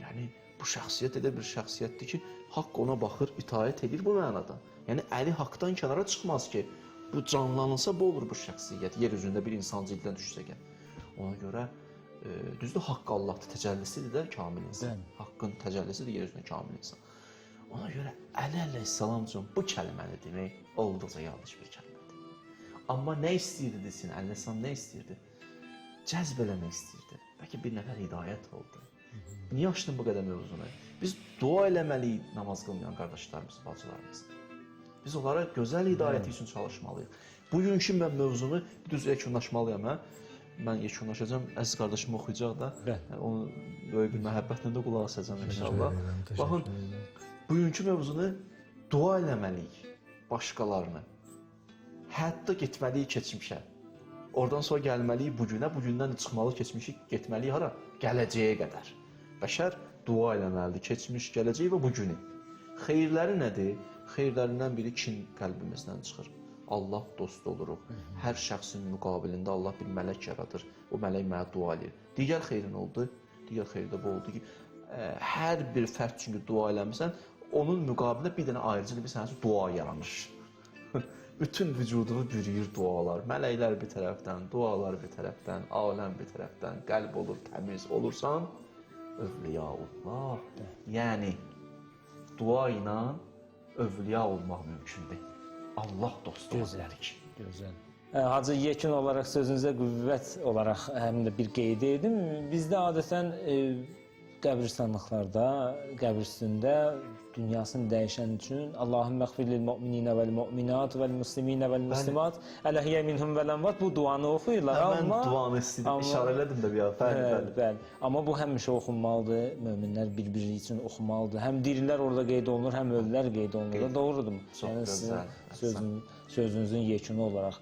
Speaker 2: Yəni, bu şəxsiyyət elə bir şəxsiyyətdir ki, haqq ona baxır, itaət edir bu mənada. Yəni, Əli haqdan kənara çıxmaz ki, bu canlanılsa bu olur bu şəxsiyyət, yer üzündə bir insan cilddən düşsə gəl. Ona görə, düzdür, haqq Allahdır, təcəllisidir də kamil insan. Haqqın təcəllisidir yer üzündə kamil insan. Ona görə Əli əleyhissalam üçün bu kəlməni demək olduqca yanlış bir kəlmədir. Amma nə istəyirdi desin, Əleyhissalam nə istəyirdi? Cəzb eləmək istəyirdi. Bəlkə bir nəfər hidayət oldu. Niyə açdın bu qədər mövzunu? Biz dua eləməliyik namaz qılmayan qardaşlarımız, bacılarımız. Biz onlara gözəl hidayəti üçün çalışmalıyıq. Bugünkü mən mövzunu düz yekunlaşmalıyam. Mən yekunlaşacağam, əziz qardaşım oxuyacaq da. Onu böyük bir məhəbbətlə də qulaq asacağam inşallah. Baxın, bugünkü mövzunu dua eləməliyik başqalarına. Hətta getməliyik keçmişə. Oradan sonra gəlməliyik bugünə, bugündən də çıxmalı keçmişik, getməliyik hara? Gələcəyə qədər. Bəşər dua eləməlidir, keçmiş, gələcək və bugünü. Xeyirləri nədir? Xeyirlərindən biri kin qəlbimizdən çıxır. Allah dost oluruq. Hər şəxsin müqabilində Allah bir mələk yaradır. O mələk mənə dua edir. Digər xeyrin oldu. Digər xeyri də bu oldu ki, hər bir fərd çünki dua eləmirsən, onun müqabilində bir dənə ayrıca bir sənə dua yaranır. Bütün vücudunu bürüyür dualar. Mələklər bir tərəfdən, dualar bir tərəfdən, aləm bir tərəfdən, qəlb olur, təmiz olursan, övliyaullah. Yəni, dua ilə övliya olmaq mümkündür. Allah dostu olarıq.
Speaker 1: Gözəl. Hacı, yekun olaraq sözünüzə qüvvət olaraq həm də bir qeyd edim. Bizdə adətən qəbirstanlıqlarda, qəbir üstündə dünyasını dəyişən üçün Allahümme məğfir lil mu'minina vel mu'minat vel muslimina vel muslimat ələhiyyə minhum vel əmvat, bu duanı oxuyurlar.
Speaker 2: Mən duanı istəyirəm, işarə elədim də bir an.
Speaker 1: Bəli. Amma bu həmişə oxunmalıdır. Möminlər bir-biri üçün oxumalıdır. Həm dirilər orada qeyd olunur, həm ölülər qeyd olunur. Doğrudur.
Speaker 2: Çox gözəl.
Speaker 1: Sözünüzün yekunu olaraq.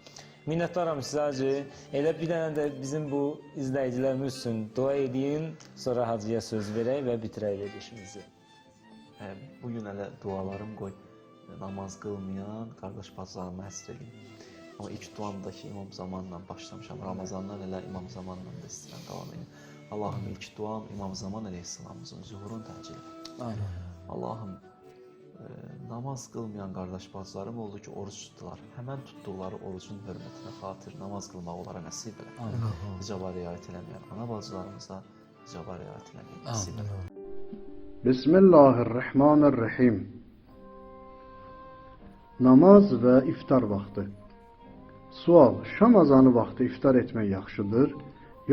Speaker 1: Minnətdaram sizə Hacı. Elə bir dənə də bizim bu izləyicilərimiz üçün dua edin, sonra Hacıya söz verək və bitirək verilişimizi.
Speaker 2: Bugün hələ dualarım qoy, namaz qılmayan qardaş bacılarımı həsr edeyim. Amma ilk duamdakı İmam Zamanla başlamışam. Ramazandan elə İmam Zamanla da istəyirəm davam edin. Allahım ilk duam İmam Zaman əleyhissalamımızın zuhurunu təcil et. Allahım namaz qılmayan qardaş bacılarım oldu ki, oruç tutdular. Həmən tutduqları orucun hörmətinə xatir namaz qılmaq onlara nəsib elə. İcaba riayət eləməyən ana bacılarımıza icaba riayət eləməyən nəsib elə.
Speaker 4: Bismillahirrahmanirrahim. Namaz və iftar vaxtı. Sual: şam azanı vaxtı iftar etmək yaxşıdır,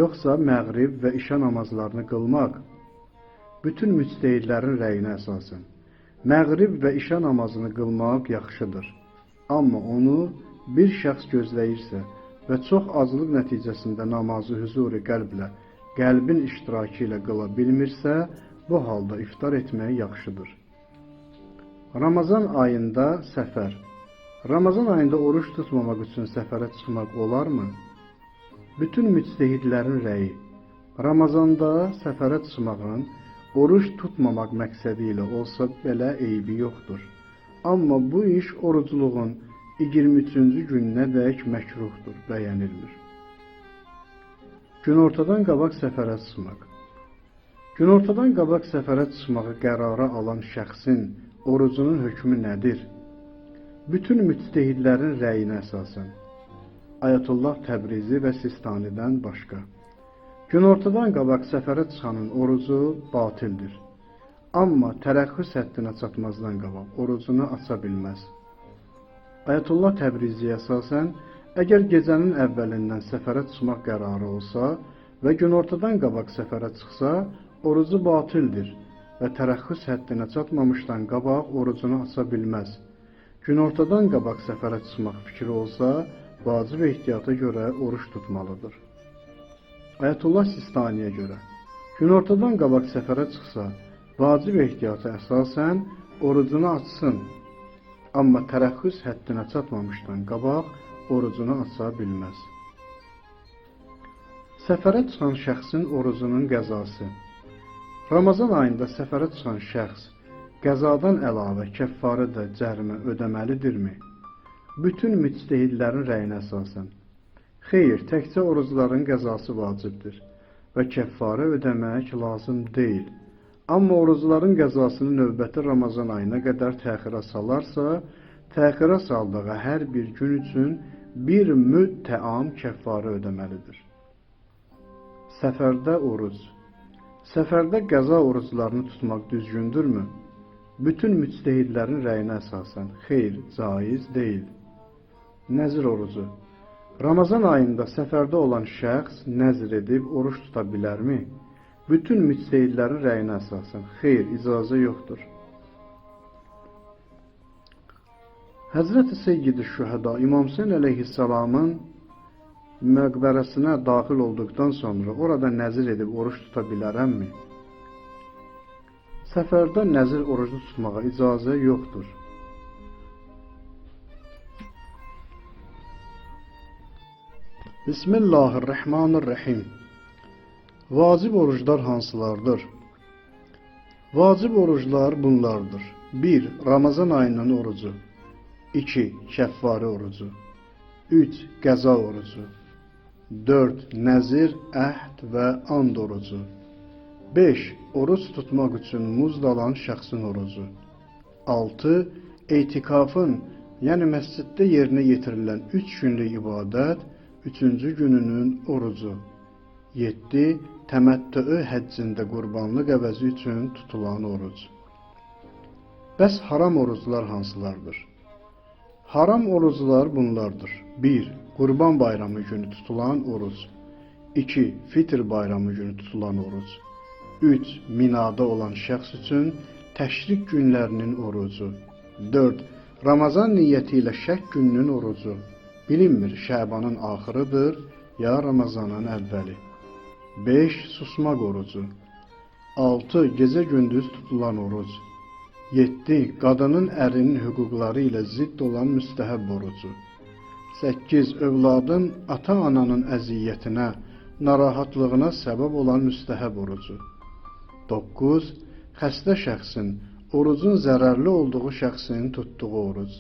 Speaker 4: yoxsa məğrib və işa namazlarını qılmaq? Bütün müctəhidlərin rəyinə əsasən məğrib və işa namazını qılmaq yaxşıdır. Amma onu bir şəxs gözləyirsə və çox aclıq nəticəsində namazı hüzuri qəlblə, qəlbin iştirakı ilə qıla bilmirsə, bu halda iftar etmək yaxşıdır. Ramazan ayında səfər. Ramazan ayında oruç tutmamaq üçün səfərə çıxmaq olarmı? Bütün müctəhidlərin rəyi: Ramazanda səfərə çıxmağın oruç tutmamaq məqsədi ilə olsa belə eybi yoxdur. Amma bu iş orucluğun 23-cü gününədək məkruhdur, bəyənilmir. Günortadan qabaq səfərə çıxmaq. Günortadan qabaq səfərə çıxmağı qərara alan şəxsin orucunun hökmü nədir? Bütün müctəhidlərin rəyinə əsasən Ayətullah Təbrizi və Sistanidən başqa. Günortadan qabaq səfərə çıxanın orucu batildir. Amma tərəxxüs həddinə çatmazdan qabaq orucunu aça bilməz. Ayətullah Təbriziyə əsasən, əgər gecənin əvvəlindən səfərə çıxmaq qərarı olsa və günortadan qabaq səfərə çıxsa, orucu batildir və tərəxxüs həddinə çatmamışdan qabaq orucunu aça bilməz. Günortadan qabaq səfərə çıxmaq fikri olsa, vacib ehtiyata görə oruç tutmalıdır. Ayətullah Sistaniyə görə, günortadan qabaq səfərə çıxsa, vacib ehtiyata əsasən orucunu açsın, amma tərəxxüs həddinə çatmamışdan qabaq orucunu aça bilməz. Səfərə çıxan şəxsin orucunun qəzası. Ramazan ayında səfərə çıxan şəxs qəzadan əlavə kəffarı da cərimə ödəməlidirmi? Bütün müctəhidlərin rəyinə əsasən xeyr, təkcə orucların qəzası vacibdir və kəffarı ödəmək lazım deyil. Amma orucların qəzasını növbəti Ramazan ayına qədər təxirə salarsa, təxirə saldığı hər bir gün üçün bir müd təam kəffarı ödəməlidir. Səfərdə oruc. Səfərdə qəza oruclarını tutmaq düzgündürmü? Bütün müctəhidlərin rəyinə əsasən xeyr, caiz deyil. Nəzr orucu. Ramazan ayında səfərdə olan şəxs nəzr edib oruç tuta bilərmi? Bütün müctəhidlərin rəyinə əsasən xeyr, icazə yoxdur. Həzrət-i Seyyid-i Şühəda İmam Hüseyn əleyhissalamın məqbərəsinə daxil olduqdan sonra orada nəzr edib oruç tuta bilərəmmi? Səfərdə nəzr orucu tutmağa icazə yoxdur. Bismillahirrahmanirrahim. Vacib oruclar hansılardır? Vacib oruclar bunlardır. 1. Ramazan ayının orucu. 2. Kəffarı orucu. 3. Qəza orucu. 4. Nəzir, əhd və and orucu. 5. Oruç tutmaq üçün muzd alan şəxsin orucu. 6. Eytikafın, yəni məsciddə yerinə yetirilən 3 günlük ibadət, 3-cü gününün orucu. 7. Təməttü həccində qurbanlıq əvəzi üçün tutulan oruc. Bəs haram oruclar hansılardır? Haram oruclar bunlardır. 1. Qurban bayramı günü tutulan oruc. 2. Fitr bayramı günü tutulan oruc. 3. Minada olan şəxs üçün təşrik günlərinin orucu. 4. Ramazan niyyəti ilə şək gününün orucu. Bilinmir, Şəbanın axırıdır, ya Ramazanın əvvəli. 5. Susmaq orucu. 6. Gecə gündüz tutulan oruc. 7. Qadının ərinin hüquqları ilə zidd olan müstəhəb orucu. 8. Övladın ata-ananın əziyyətinə, narahatlığına səbəb olan müstəhəb orucu. 9. Xəstə şəxsin, orucun zərərli olduğu şəxsin tutduğu oruc.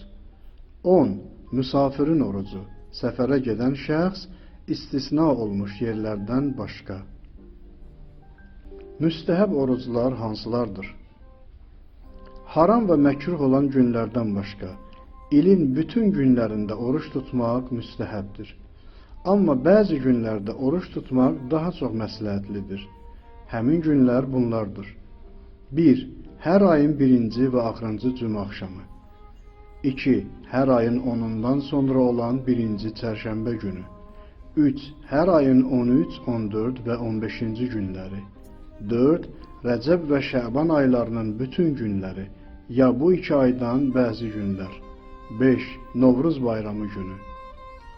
Speaker 4: 10. Müsafirin orucu, səfərə gedən şəxs, istisna olmuş yerlərdən başqa. Müstəhəb oruclar hansılardır? Haram və məkruh olan günlərdən başqa, ilin bütün günlərində oruç tutmaq müstəhəbdir. Amma bəzi günlərdə oruç tutmaq daha çox məsləhətlidir. Həmin günlər bunlardır. 1. Hər ayın 1-ci və axırıncı cümə axşamı. 2. Hər ayın 10-undan sonra olan birinci çərşənbə günü. 3. Hər ayın 13, 14 və 15-ci günləri. 4. Rəcəb və Şəban aylarının bütün günləri, ya bu iki aydan bəzi günlər. 5. Novruz bayramı günü.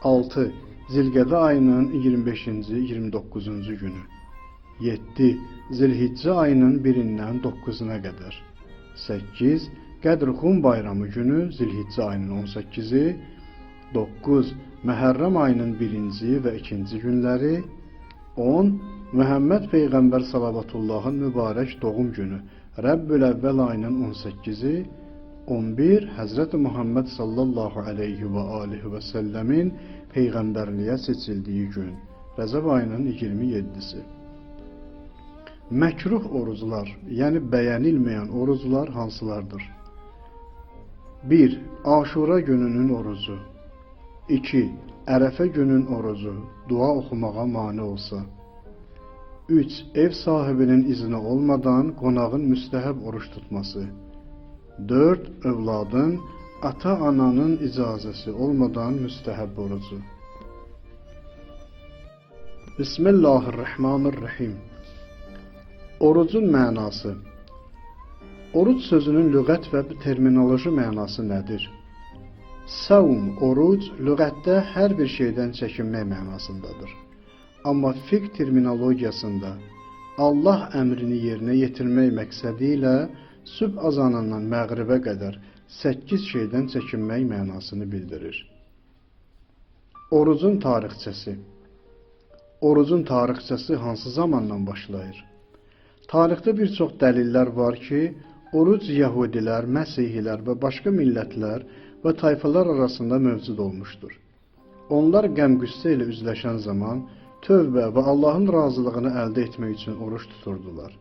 Speaker 4: 6. Zilqədə ayının 25-ci, 29-cu günü. 7. Zilhiccə ayının 1-dən 9-una qədər. 8. Qədr-Xum bayramı günü, Zilhiccə ayının 18-i. 9. Məhərrəm ayının 1-ci və 2-ci günləri. 10. Məhəmməd Peyğəmbər Salavatullahın mübarək doğum günü, Rəbbül Əvvəl ayının 18-i. 11. Həzrəti Muhammed sallallahu aleyhi və alihi və səlləmin Peyğəmbərliyə seçildiyi gün, Rəcəb ayının 27-si. Məkruh oruclar, yəni bəyənilməyən oruclar hansılardır? 1. Aşura gününün orucu. 2. Ərəfə günün orucu, dua oxumağa mane olsa. 3. Ev sahibinin izni olmadan qonağın müstəhəb oruç tutması. 4. Övladın, ata-ananın icazəsi olmadan müstəhəb orucu. Bismillahirrahmanirrahim. Orucun mənası. Oruc sözünün lüğət və terminoloji mənası nədir? Savm, oruc, lüğətdə hər bir şeydən çəkinmək mənasındadır. Amma fiqh terminologiyasında Allah əmrini yerinə yetirmək məqsədi ilə sübh azanından məğribə qədər 8 şeydən çəkinmək mənasını bildirir. Orucun tarixçəsi. Orucun tarixçəsi hansı zamandan başlayır? Tarixdə bir çox dəlillər var ki, oruc Yəhudilər, Məsihilər və başqa millətlər və tayfalar arasında mövcud olmuşdur. Onlar qəm-qüssə ilə üzləşən zaman tövbə və Allahın razılığını əldə etmək üçün oruç tuturdular.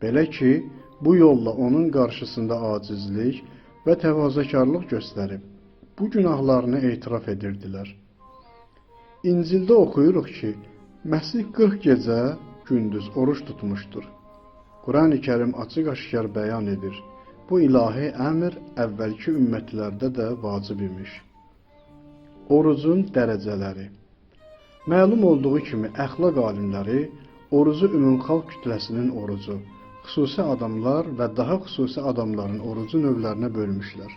Speaker 4: Belə ki, bu yolla onun qarşısında acizlik və təvazökarlıq göstərib, bu günahlarını etiraf edirdilər. İncildə oxuyuruq ki, Məsih 40 gecə, gündüz oruç tutmuşdur. Quran-ı Kərim açıq-aşkar bəyan edir. Bu ilahi əmr əvvəlki ümmətlərdə də vacib imiş. Orucun dərəcələri. Məlum olduğu kimi əxlaq alimləri orucu ümumxalq kütləsinin orucu, xüsusi adamlar və daha xüsusi adamların orucu növlərinə bölmüşlər.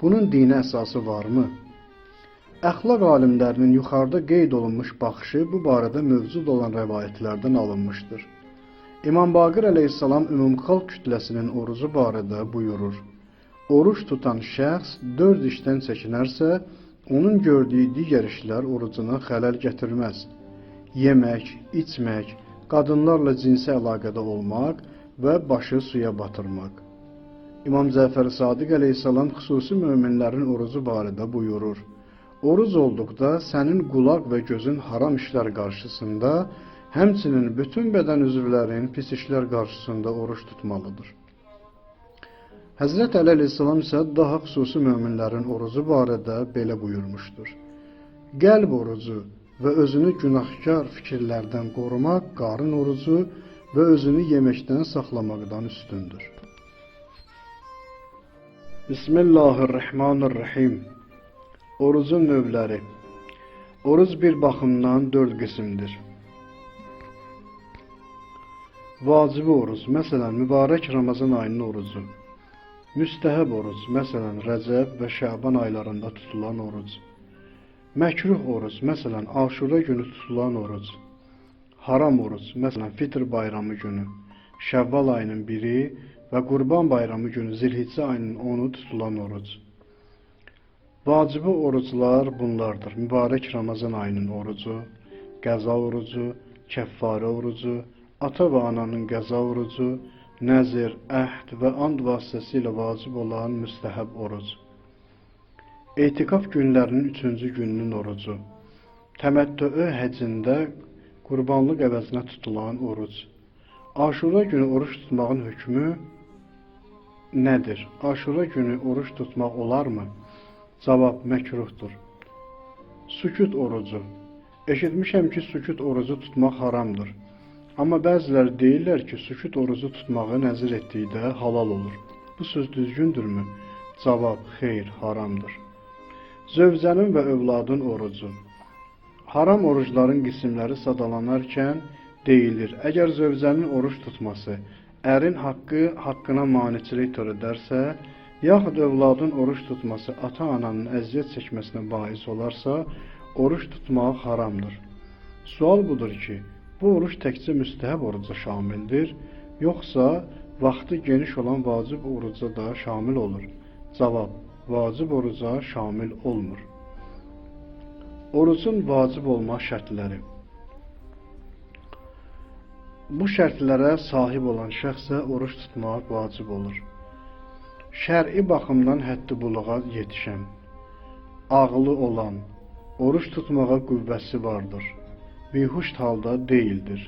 Speaker 4: Bunun dini əsası varmı? Əxlaq alimlərinin yuxarıda qeyd olunmuş baxışı bu barədə mövcud olan rəvayətlərdən alınmışdır. İmam Baqir əleyhissalam ümumxalq kütləsinin orucu barədə buyurur. Oruç tutan şəxs 4 işdən çəkinərsə, onun gördüyü digər işlər orucuna xələl gətirməz. Yemək, içmək, qadınlarla cinsi əlaqədə olmaq və başı suya batırmaq. İmam Cəfər Sadiq əleyhissalam xüsusi möminlərin orucu barədə buyurur. Oruc olduqda sənin qulaq və gözün haram işlər qarşısında, həmçinin bütün bədən üzvlərin pis işlər qarşısında oruç tutmalıdır. Həzrət Əli əleyhissalam isə daha xüsusi möminlərin orucu barədə belə buyurmuşdur. Qəlb orucu və özünü günahkar fikirlərdən qorumaq qarın orucu və özünü yeməkdən saxlamaqdan üstündür. Bismillahirrahmanirrahim. Orucun növləri. Oruc bir baxımdan 4 qismdir. Vacibi oruc, məsələn, mübarək Ramazan ayının orucu. Müstəhəb oruc, məsələn, Rəcəb və Şəban aylarında tutulan oruc. Məkruh oruc, məsələn, Aşura günü tutulan oruc. Haram oruc, məsələn, Fitr bayramı günü, Şəvval ayının 1-i və Qurban bayramı günü Zilhiccə ayının 10-u tutulan oruc. Vacibi oruclar bunlardır. Mübarək Ramazan ayının orucu, qəza orucu, kəffarə orucu, ata və ananın qəza orucu, nəzir, əhd və and vasitəsilə vacib olan müstəhəb oruc. Etiqaf günlərinin 3-cü gününün orucu. Təməttü həccində qurbanlıq əvəzinə tutulan oruc. Aşura günü oruç tutmağın hökmü nədir? Aşura günü oruç tutmaq olarmı? Cavab məkruhdur. Sükut orucu. Eşitmişəm ki, sükut orucu tutmaq haramdır. Amma bəziləri deyirlər ki, sükut orucu tutmağı nəzir etdikdə halal olur. Bu söz düzgündürmü? Cavab: xeyr, haramdır. Zövcənin və övladın orucu. Haram orucların qismləri sadalanarkən deyilir: əgər zövcənin oruç tutması ərin haqqına maneçilik törədərsə, yaxud övladın oruç tutması ata-ananın əziyyət çəkməsinə bais olarsa, oruç tutmaq haramdır. Sual budur ki, bu oruç təkcə müstəhəb oruca şamildir, yoxsa vaxtı geniş olan vacib oruca da şamil olur? Cavab: vacib oruca şamil olmur. Orucun vacib olma şərtləri. Bu şərtlərə sahib olan şəxsə oruç tutmaq vacib olur. Şər'i baxımdan həddi buluğa yetişən, ağlı olan, oruç tutmağa qüvvəsi vardır, bihuş halda deyildir,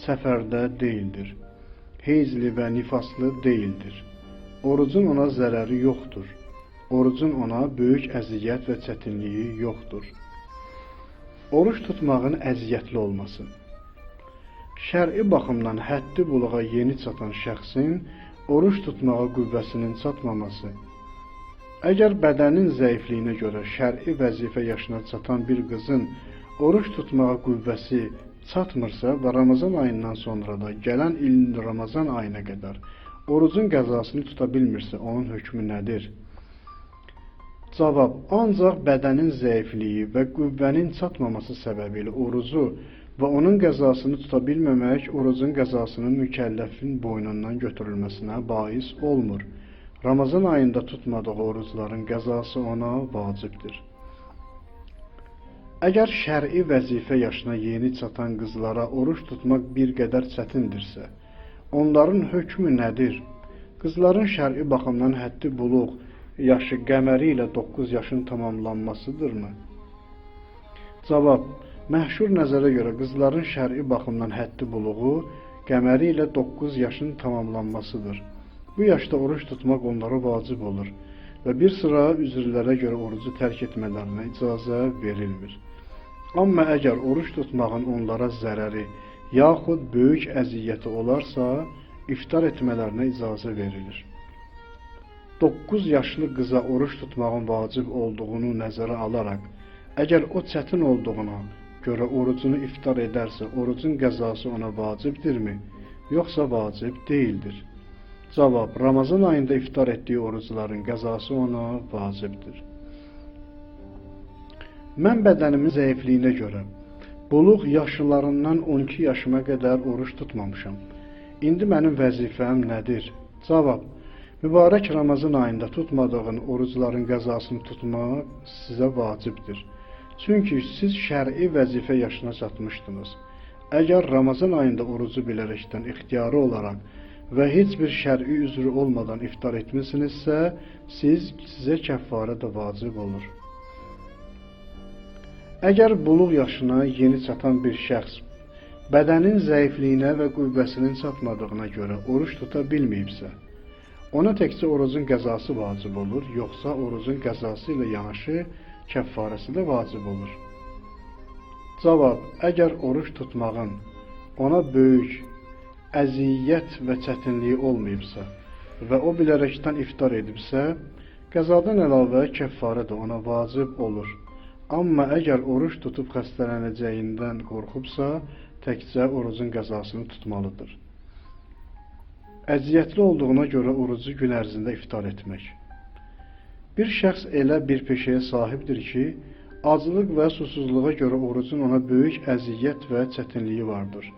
Speaker 4: səfərdə deyildir, heyzli və nifaslı deyildir. Orucun ona zərəri yoxdur. Orucun ona böyük əziyyət və çətinliyi yoxdur. Oruç tutmağın əziyyətli olması. Şər'i baxımdan həddi buluğa yeni çatan şəxsin oruç tutmağa qüvvəsinin çatmaması. Əgər bədənin zəifliyinə görə şər'i vəzifə yaşına çatan bir qızın oruç tutmağa qüvvəsi çatmırsa və Ramazan ayından sonra da gələn ilin Ramazan ayına qədər orucun qəzasını tuta bilmirsə, onun hökmü nədir? Cavab: ancaq bədənin zəifliyi və qüvvənin çatmaması səbəbilə orucu və onun qəzasını tuta bilməmək orucun qəzasının mükəlləfin boynundan götürülməsinə bais olmur. Ramazan ayında tutmadığı orucların qəzası ona vacibdir. Əgər şər'i vəzifə yaşına yeni çatan qızlara oruç tutmaq bir qədər çətindirsə, onların hökmü nədir? Qızların şər'i baxımdan həddi buluq yaşı qəməri ilə 9 yaşın tamamlanmasıdırmı? Cavab: məhşur nəzərə görə qızların şər'i baxımdan həddi buluğu qəməri ilə 9 yaşın tamamlanmasıdır. Bu yaşda oruç tutmaq onlara vacib olur və bir sıra üzrlərə görə orucu tərk etmələrinə icazə verilmir. Amma əgər oruç tutmağın onlara zərəri yaxud böyük əziyyəti olarsa, iftar etmələrinə icazə verilir. 9 yaşlı qıza oruç tutmağın vacib olduğunu nəzərə alaraq, əgər o çətin olduğuna görə orucunu iftar edərsə, orucun qəzası ona vacibdirmi, yoxsa vacib deyildir? Cavab: Ramazan ayında iftar etdiyi orucların qəzası ona vacibdir. Mən bədənimin zəifliyinə görə buluq yaşlarından 12 yaşıma qədər oruç tutmamışam. İndi mənim vəzifəm nədir? Cavab: mübarək Ramazan ayında tutmadığın orucların qəzasını tutmaq sizə vacibdir. Çünki siz şər'i vəzifə yaşına çatmışdınız. Əgər Ramazan ayında orucu bilərəkdən ixtiyari olaraq və heç bir şər'i üzrü olmadan iftar etmisinizsə, sizə kəffarə də vacib olur. Əgər buluq yaşına yeni çatan bir şəxs bədənin zəifliyinə və qüvvəsinin çatmadığına görə oruç tuta bilməyibsə, ona təkcə orucun qəzası vacib olur, yoxsa orucun qəzası ilə yanaşı kəffarəsi də vacib olur? Cavab: əgər oruç tutmağın ona böyük əziyyət və çətinliyi olmayıbsa və o bilərəkdən iftar edibsə, qəzadan əlavə kəffarə də ona vacib olur. Amma əgər oruç tutub xəstələnəcəyindən qorxubsa, təkcə orucun qəzasını tutmalıdır. Əziyyətli olduğuna görə orucu gün ərzində iftar etmək. Bir şəxs elə bir peşəyə sahibdir ki, aclıq və susuzluğa görə orucun ona böyük əziyyət və çətinliyi vardır.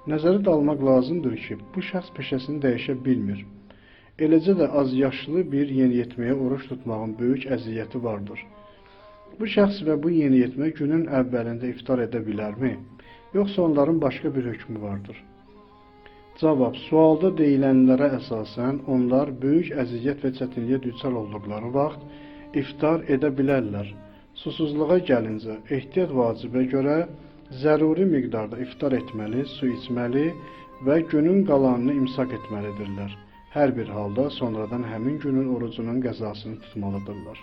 Speaker 4: Nəzərə almaq lazımdır ki, bu şəxs peşəsini dəyişə bilmir. Eləcə də az yaşlı bir yeniyetməyə oruç tutmağın böyük əziyyəti vardır. Bu şəxs və bu yeniyetmə günün əvvəlində iftar edə bilərmi? Yoxsa onların başqa bir hökmü vardır? Cavab: sualda deyilənlərə əsasən onlar böyük əziyyət və çətinliyə düçar olduqları vaxt iftar edə bilərlər. Susuzluğa gəlincə, ehtiyat vacibə görə zəruri miqdarda iftar etməli, su içməli və günün qalanını imsak etməlidirlər. Hər bir halda sonradan həmin günün orucunun qəzasını tutmalıdırlar.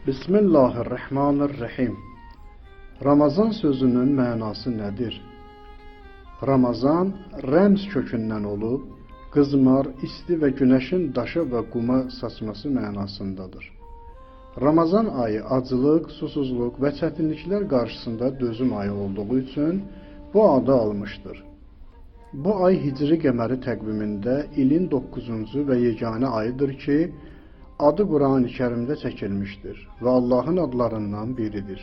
Speaker 4: Bismillahirrahmanirrahim. Ramazan sözünün mənası nədir? Ramazan rəmz kökündən olub, qızmar, isti və günəşin daşa və quma saçması mənasındadır. Ramazan ayı acılıq, susuzluq və çətinliklər qarşısında dözüm ayı olduğu üçün bu adı almışdır. Bu ay hicri qəməri təqvimində ilin 9-cu və yeganə ayıdır ki, adı Quran-ı Kərimdə çəkilmişdir və Allahın adlarından biridir.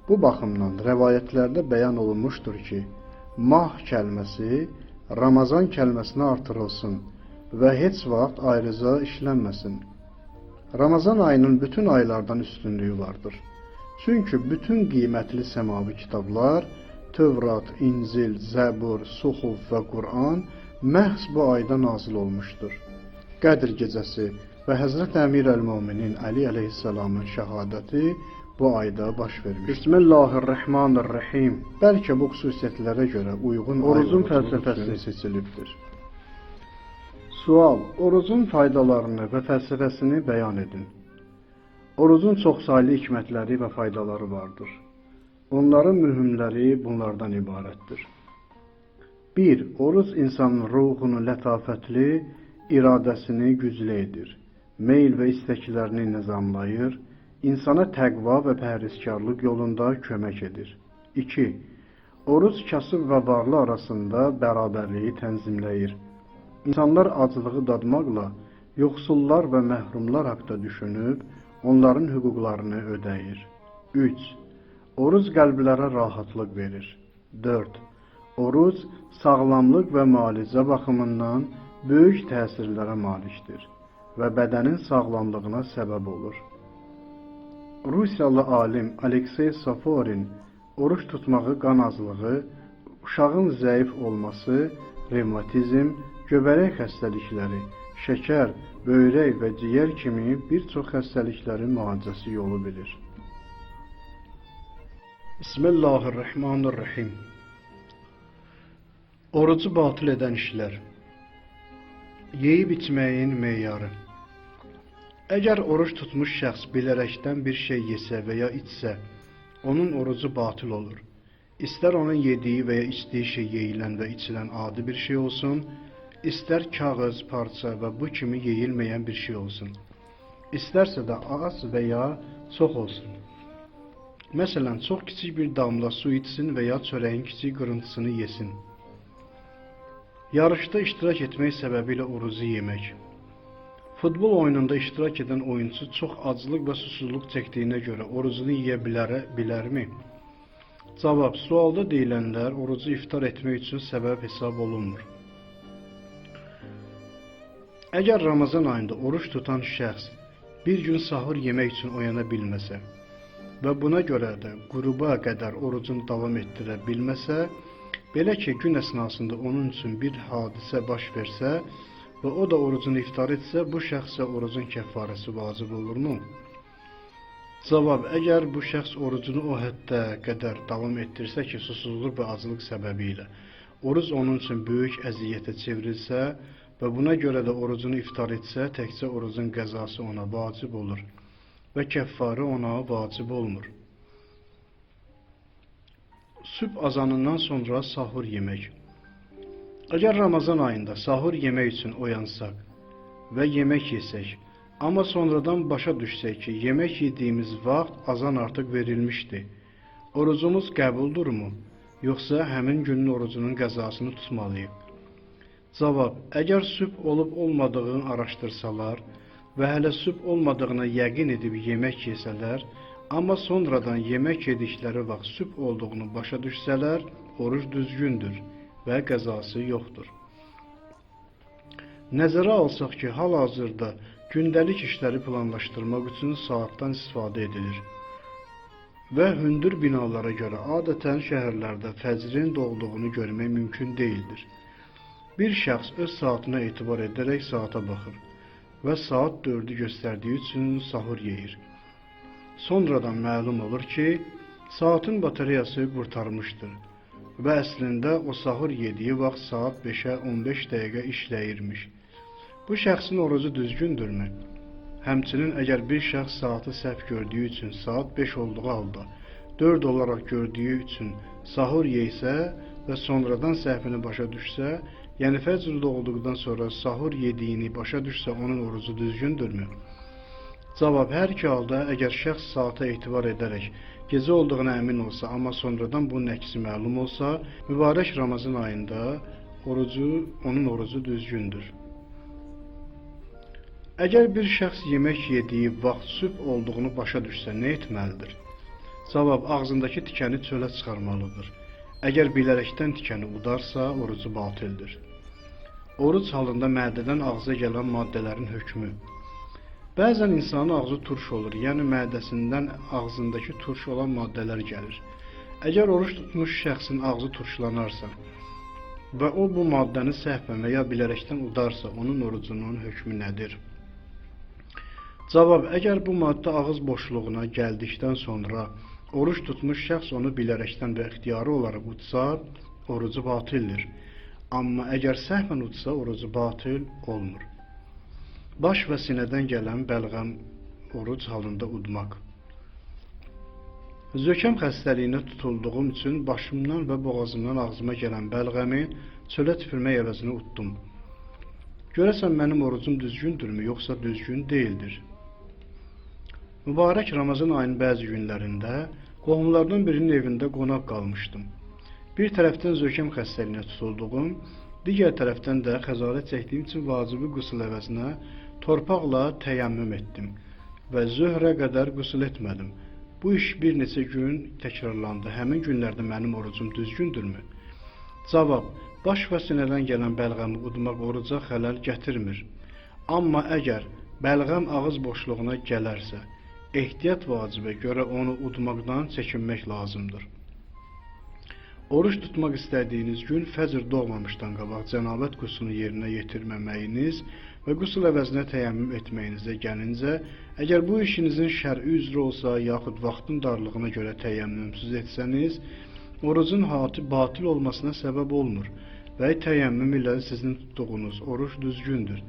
Speaker 4: Bu baxımdan rəvayətlərdə bəyan olunmuşdur ki, mah kəlməsi Ramazan kəlməsinə artırılsın və heç vaxt ayrıca işlənməsin. Ramazan ayının bütün aylardan üstünlüyü vardır. Çünki bütün qiymətli səmavi kitablar, Tövrat, İncil, Zəbur, Suhuf və Quran məhz bu ayda nazil olmuşdur. Qədr gecəsi və Həzrət Əmir əl-Müminin Əli əleyhissalamın şəhadəti bu ayda baş vermişdir. Bismillahirrahmanirrahim. Bəlkə bu xüsusiyyətlərə görə uyğun orucun fəlsəfəsi seçilibdir. Sual: orucun faydalarını və fəlsəfəsini bəyan edin. Orucun çoxsaylı hikmətləri və faydaları vardır. Onların mühümləri bunlardan ibarətdir. 1. Oruc insanın ruhunu lətafətli, iradəsini güclü edir. Meyl və istəklərini nizamlayır, insana təqva və pərhizkarlıq yolunda kömək edir. 2. Oruc kasıb və varlı arasında bərabərliyi tənzimləyir. İnsanlar acılığı dadmaqla yoxsullar və məhrumlar haqda düşünüb, onların hüquqlarını ödəyir. 3. Oruc qəlblərə rahatlıq verir. 4. Oruc sağlamlıq və müalicə baxımından böyük təsirlərə malikdir və bədənin sağlamlığına səbəb olur. Rusiyalı alim Aleksey Saforin oruç tutmağı qan azlığı, uşağın zəif olması, revmatizm, göbələk xəstəlikləri, şəkər, böyrək və ciyər kimi bir çox xəstəliklərin müalicəsi yolu bilir. Bismillahirrahmanirrahim. Orucu batıl edən işlər. Yeyib içməyin meyarı. Əgər oruç tutmuş şəxs bilərəkdən bir şey yesə və ya içsə, onun orucu batıl olur. İstər onun yediyi və ya içdiyi şey yeyilən və içilən adi bir şey olsun, istər kağız, parça və bu kimi yeyilməyən bir şey olsun. İstərsə də az və ya çox olsun. Məsələn, çox kiçik bir damla su içsin və ya çörəyin kiçik qırıntısını yesin. Yarışda iştirak etmək səbəbilə orucu yemək. Futbol oyununda iştirak edən oyunçu çox aclıq və susuzluq çəkdiyinə görə orucunu yeyə bilərmi? Cavab: sualda deyilənlər orucu iftar etmək üçün səbəb hesab olunmur. Əgər Ramazan ayında oruç tutan şəxs bir gün sahur yemək üçün oyana bilməsə və buna görə də qüruba qədər orucunu davam etdirə bilməsə, belə ki, gün əsnasında onun üçün bir hadisə baş versə və o da orucunu iftar etsə, bu şəxsə orucun kəffarəsi vacib olurmu? Cavab: əgər bu şəxs orucunu o həddə qədər davam etdirsə ki, susuzluq və aclıq səbəbilə oruc onun üçün böyük əziyyətə çevrilsə və buna görə də orucunu iftar etsə, təkcə orucun qəzası ona vacib olur və kəffarə ona vacib olmur. Sübh azanından sonra sahur yemək. Əgər Ramazan ayında sahur yemək üçün oyansaq və yemək yesək, amma sonradan başa düşsək ki, yemək yediyimiz vaxt azan artıq verilmişdi, orucumuz qəbuldurmu, yoxsa həmin günün orucunun qəzasını tutmalıyıq? Cavab: əgər sübh olub olmadığını araşdırsalar və hələ sübh olmadığına yəqin edib yemək yesələr, amma sonradan yemək yedikləri vaxt sübh olduğunu başa düşsələr, oruc düzgündür və qəzası yoxdur. Nəzərə alsaq ki, hal-hazırda gündəlik işləri planlaşdırmaq üçün saatdan istifadə edilir və hündür binalara görə adətən şəhərlərdə fəcrin doğduğunu görmək mümkün deyildir. Bir şəxs öz saatına etibar edərək saata baxır və saat 4-ü göstərdiyi üçün sahur yeyir. Sonradan məlum olur ki, saatın batareyası qurtarmışdır və əslində o sahur yediyi vaxt saat 5-ə 15 dəqiqə işləyirmiş. Bu şəxsin orucu düzgündürmü? Həmçinin əgər bir şəxs saatı səhv gördüyü üçün saat 5 olduğu halda 4 olaraq gördüyü üçün sahur yeysə və sonradan səhvini başa düşsə, yəni fəcr doğulduqdan sonra sahur yediyini başa düşsə, onun orucu düzgündürmü? Cavab: hər iki halda əgər şəxs saata etibar edərək gecə olduğuna əmin olsa, amma sonradan bunun əksi məlum olsa, mübarək Ramazan ayında onun orucu düzgündür. Əgər bir şəxs yemək yediyi vaxt sübh olduğunu başa düşsə, nə etməlidir? Cavab: ağzındakı tikəni çölə çıxarmalıdır. Əgər bilərəkdən tikəni udarsa, orucu batildir. Oruc halında mədədən ağza gələn maddələrin hökmü. Bəzən insanın ağzı turş olur, yəni mədəsindən ağzındakı turş olan maddələr gəlir. Əgər oruç tutmuş şəxsin ağzı turşlanarsa və o bu maddəni səhvən və ya bilərəkdən udarsa, onun orucunun hökmü nədir? Cavab: əgər bu maddə ağız boşluğuna gəldikdən sonra oruç tutmuş şəxs onu bilərəkdən və ixtiyari olaraq utsa, orucu batildir. Amma əgər səhvən utsa, orucu batil olmur. Baş və sinədən gələn bəlğəm oruc halında udmaq. Zökəm xəstəliyinə tutulduğum üçün başımdan və boğazımdan ağzıma gələn bəlğəmi çölə tüpürmək əvəzinə utdum. Görəsən mənim orucum düzgündürmü, yoxsa düzgün deyildir? Mübarək Ramazan ayının bəzi günlərində qohumlardan birinin evində qonaq qalmışdım. Bir tərəfdən zökəm xəstəliyinə tutulduğum, digər tərəfdən də xəzarət çəkdiyim üçün vacibi qüsl əvəzinə torpaqla təyəmmüm etdim və zöhrə qədər qüsl etmədim. Bu iş bir neçə gün təkrarlandı. Həmin günlərdə mənim orucum düzgündürmü? Cavab: baş və sinədən gələn bəlğəmi udmaq oruca xələl gətirmir. Amma əgər bəlğəm ağız boşluğuna gələrsə, ehtiyat vacibə görə onu udmaqdan çəkinmək lazımdır. Oruç tutmaq istədiyiniz gün fəcr doğmamışdan qabaq cənabət qüslunu yerinə yetirməməyiniz və qüsl əvəzinə təyəmmüm etməyinizə gəlincə, əgər bu işinizin şər'i üzrə olsa, yaxud vaxtın darlığına görə təyəmmümsüz etsəniz, orucun batil olmasına səbəb olmur və təyəmmüm ilə sizin tutduğunuz oruç düzgündür.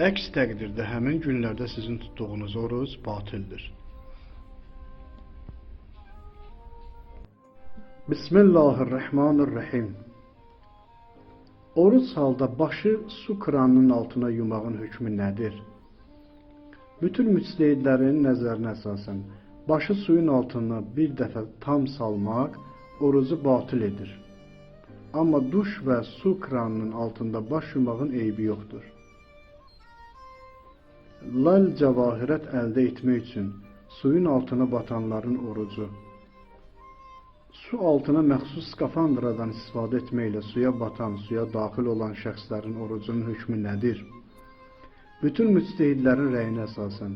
Speaker 4: Əks təqdirdə həmin günlərdə sizin tutduğunuz oruc batildir. Bismillahirrahmanirrahim. Oruc halda başı su kranının altına yumağın hökmü nədir? Bütün müctəhidlərin nəzərinə əsasən, başı suyun altına bir dəfə tam salmaq orucu batil edir. Amma duş və su kranının altında baş yumağın eybi yoxdur. Lal cəvahirət əldə etmək üçün suyun altına batanların orucu. Su altına məxsus skafandradan istifadə etməklə suya batan, suya daxil olan şəxslərin orucunun hökmü nədir? Bütün müctəhidlərin rəyinə əsasən,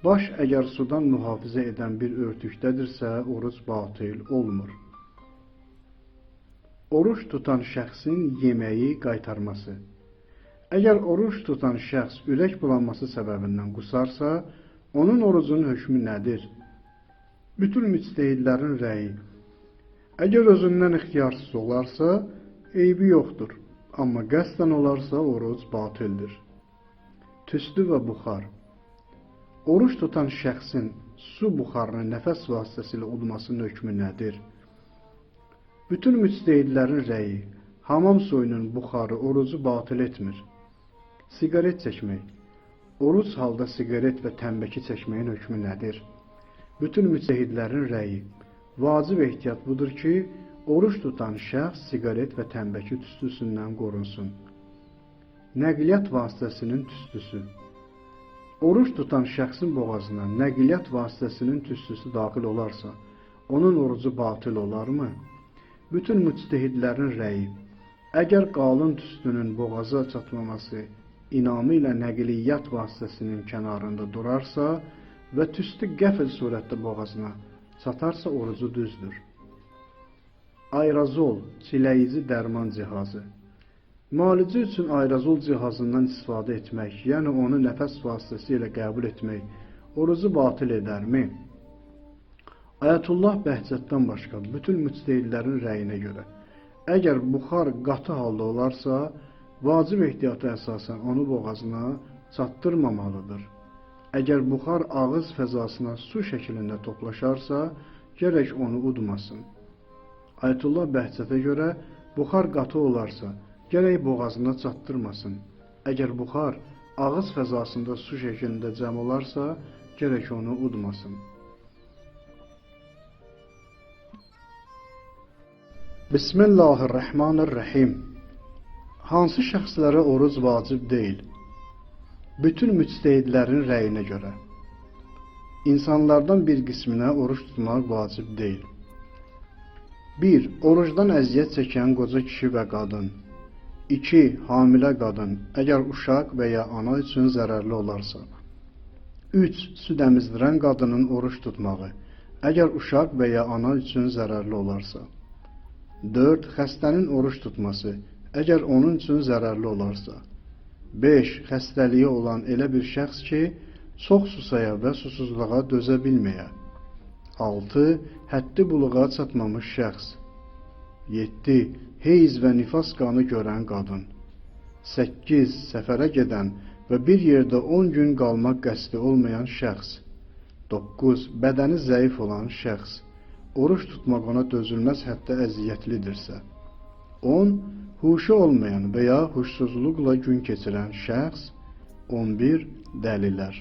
Speaker 4: baş əgər sudan mühafizə edən bir örtükdədirsə, oruc batil olmur. Oruç tutan şəxsin yeməyi qaytarması. Əgər oruç tutan şəxs ürək bulanması səbəbindən qusarsa, onun orucunun hökmü nədir? Bütün müctəhidlərin rəyi. Əgər özündən ixtiyarsız olarsa, eybi yoxdur. Amma qəsdən olarsa, oruc batildir. Tüstü və buxar. Oruç tutan şəxsin su buxarını nəfəs vasitəsilə udmasının hökmü nədir? Bütün müctəhidlərin rəyi. Hamam suyunun buxarı orucu batil etmir. Siqaret çəkmək. Oruc halda siqaret və tənbəki çəkməyin hökmü nədir? Bütün müctəhidlərin rəyi. Vacib ehtiyat budur ki, oruç tutan şəxs siqaret və tənbəki tüstüsündən qorunsun. Nəqliyyat vasitəsinin tüstüsü. Oruç tutan şəxsin boğazına nəqliyyat vasitəsinin tüstüsü daxil olarsa, onun orucu batil olarmı? Bütün müctəhidlərin rəyi. Əgər qalın tüstünün boğaza çatmaması inamı ilə nəqliyyat vasitəsinin kənarında durarsa və tüstü qəfil surətdə boğazına çatarsa, orucu düzdür. Aerozol, çiləyici dərman cihazı. Müalicə üçün aerozol cihazından istifadə etmək, yəni onu nəfəs vasitəsilə qəbul etmək, orucu batil edərmi? Ayətullah Bəhcətdən başqa bütün müctəhidlərin rəyinə görə, əgər buxar qatı halda olarsa, vacib ehtiyata əsasən onu boğazına çatdırmamalıdır. Əgər buxar ağız fəzasına su şəklində toplaşarsa, gərək onu udmasın. Ayətullah Bəhçətə görə buxar qatı olarsa, gərək boğazına çatdırmasın. Əgər buxar ağız fəzasında su şəklində cəm olarsa, gərək onu udmasın. Bismillahirrahmanirrahim. Hansı şəxslərə oruc vacib deyil? Bütün müctəhidlərin rəyinə görə. İnsanlardan bir qisminə oruç tutmaq vacib deyil. 1. Orucdan əziyyət çəkən qoca kişi və qadın. 2. Hamilə qadın, əgər uşaq və ya ana üçün zərərli olarsa. 3. Süd əmizdirən qadının oruç tutmağı, əgər uşaq və ya ana üçün zərərli olarsa. 4. Xəstənin oruç tutması, əgər onun üçün zərərli olarsa. 5. Xəstəliyi olan elə bir şəxs ki, çox susaya və susuzluğa dözə bilməyə. 6. Həddi buluğa çatmamış şəxs. 7. Heyz və nifas qanı görən qadın. 8. Səfərə gedən və bir yerdə 10 gün qalmaq qəsdi olmayan şəxs. 9. Bədəni zəif olan şəxs. Oruç tutmaq ona dözülməz həddə əziyyətlidirsə. 10. Huşu olmayan və ya huşsuzluqla gün keçirən şəxs. 11. Dəlilər.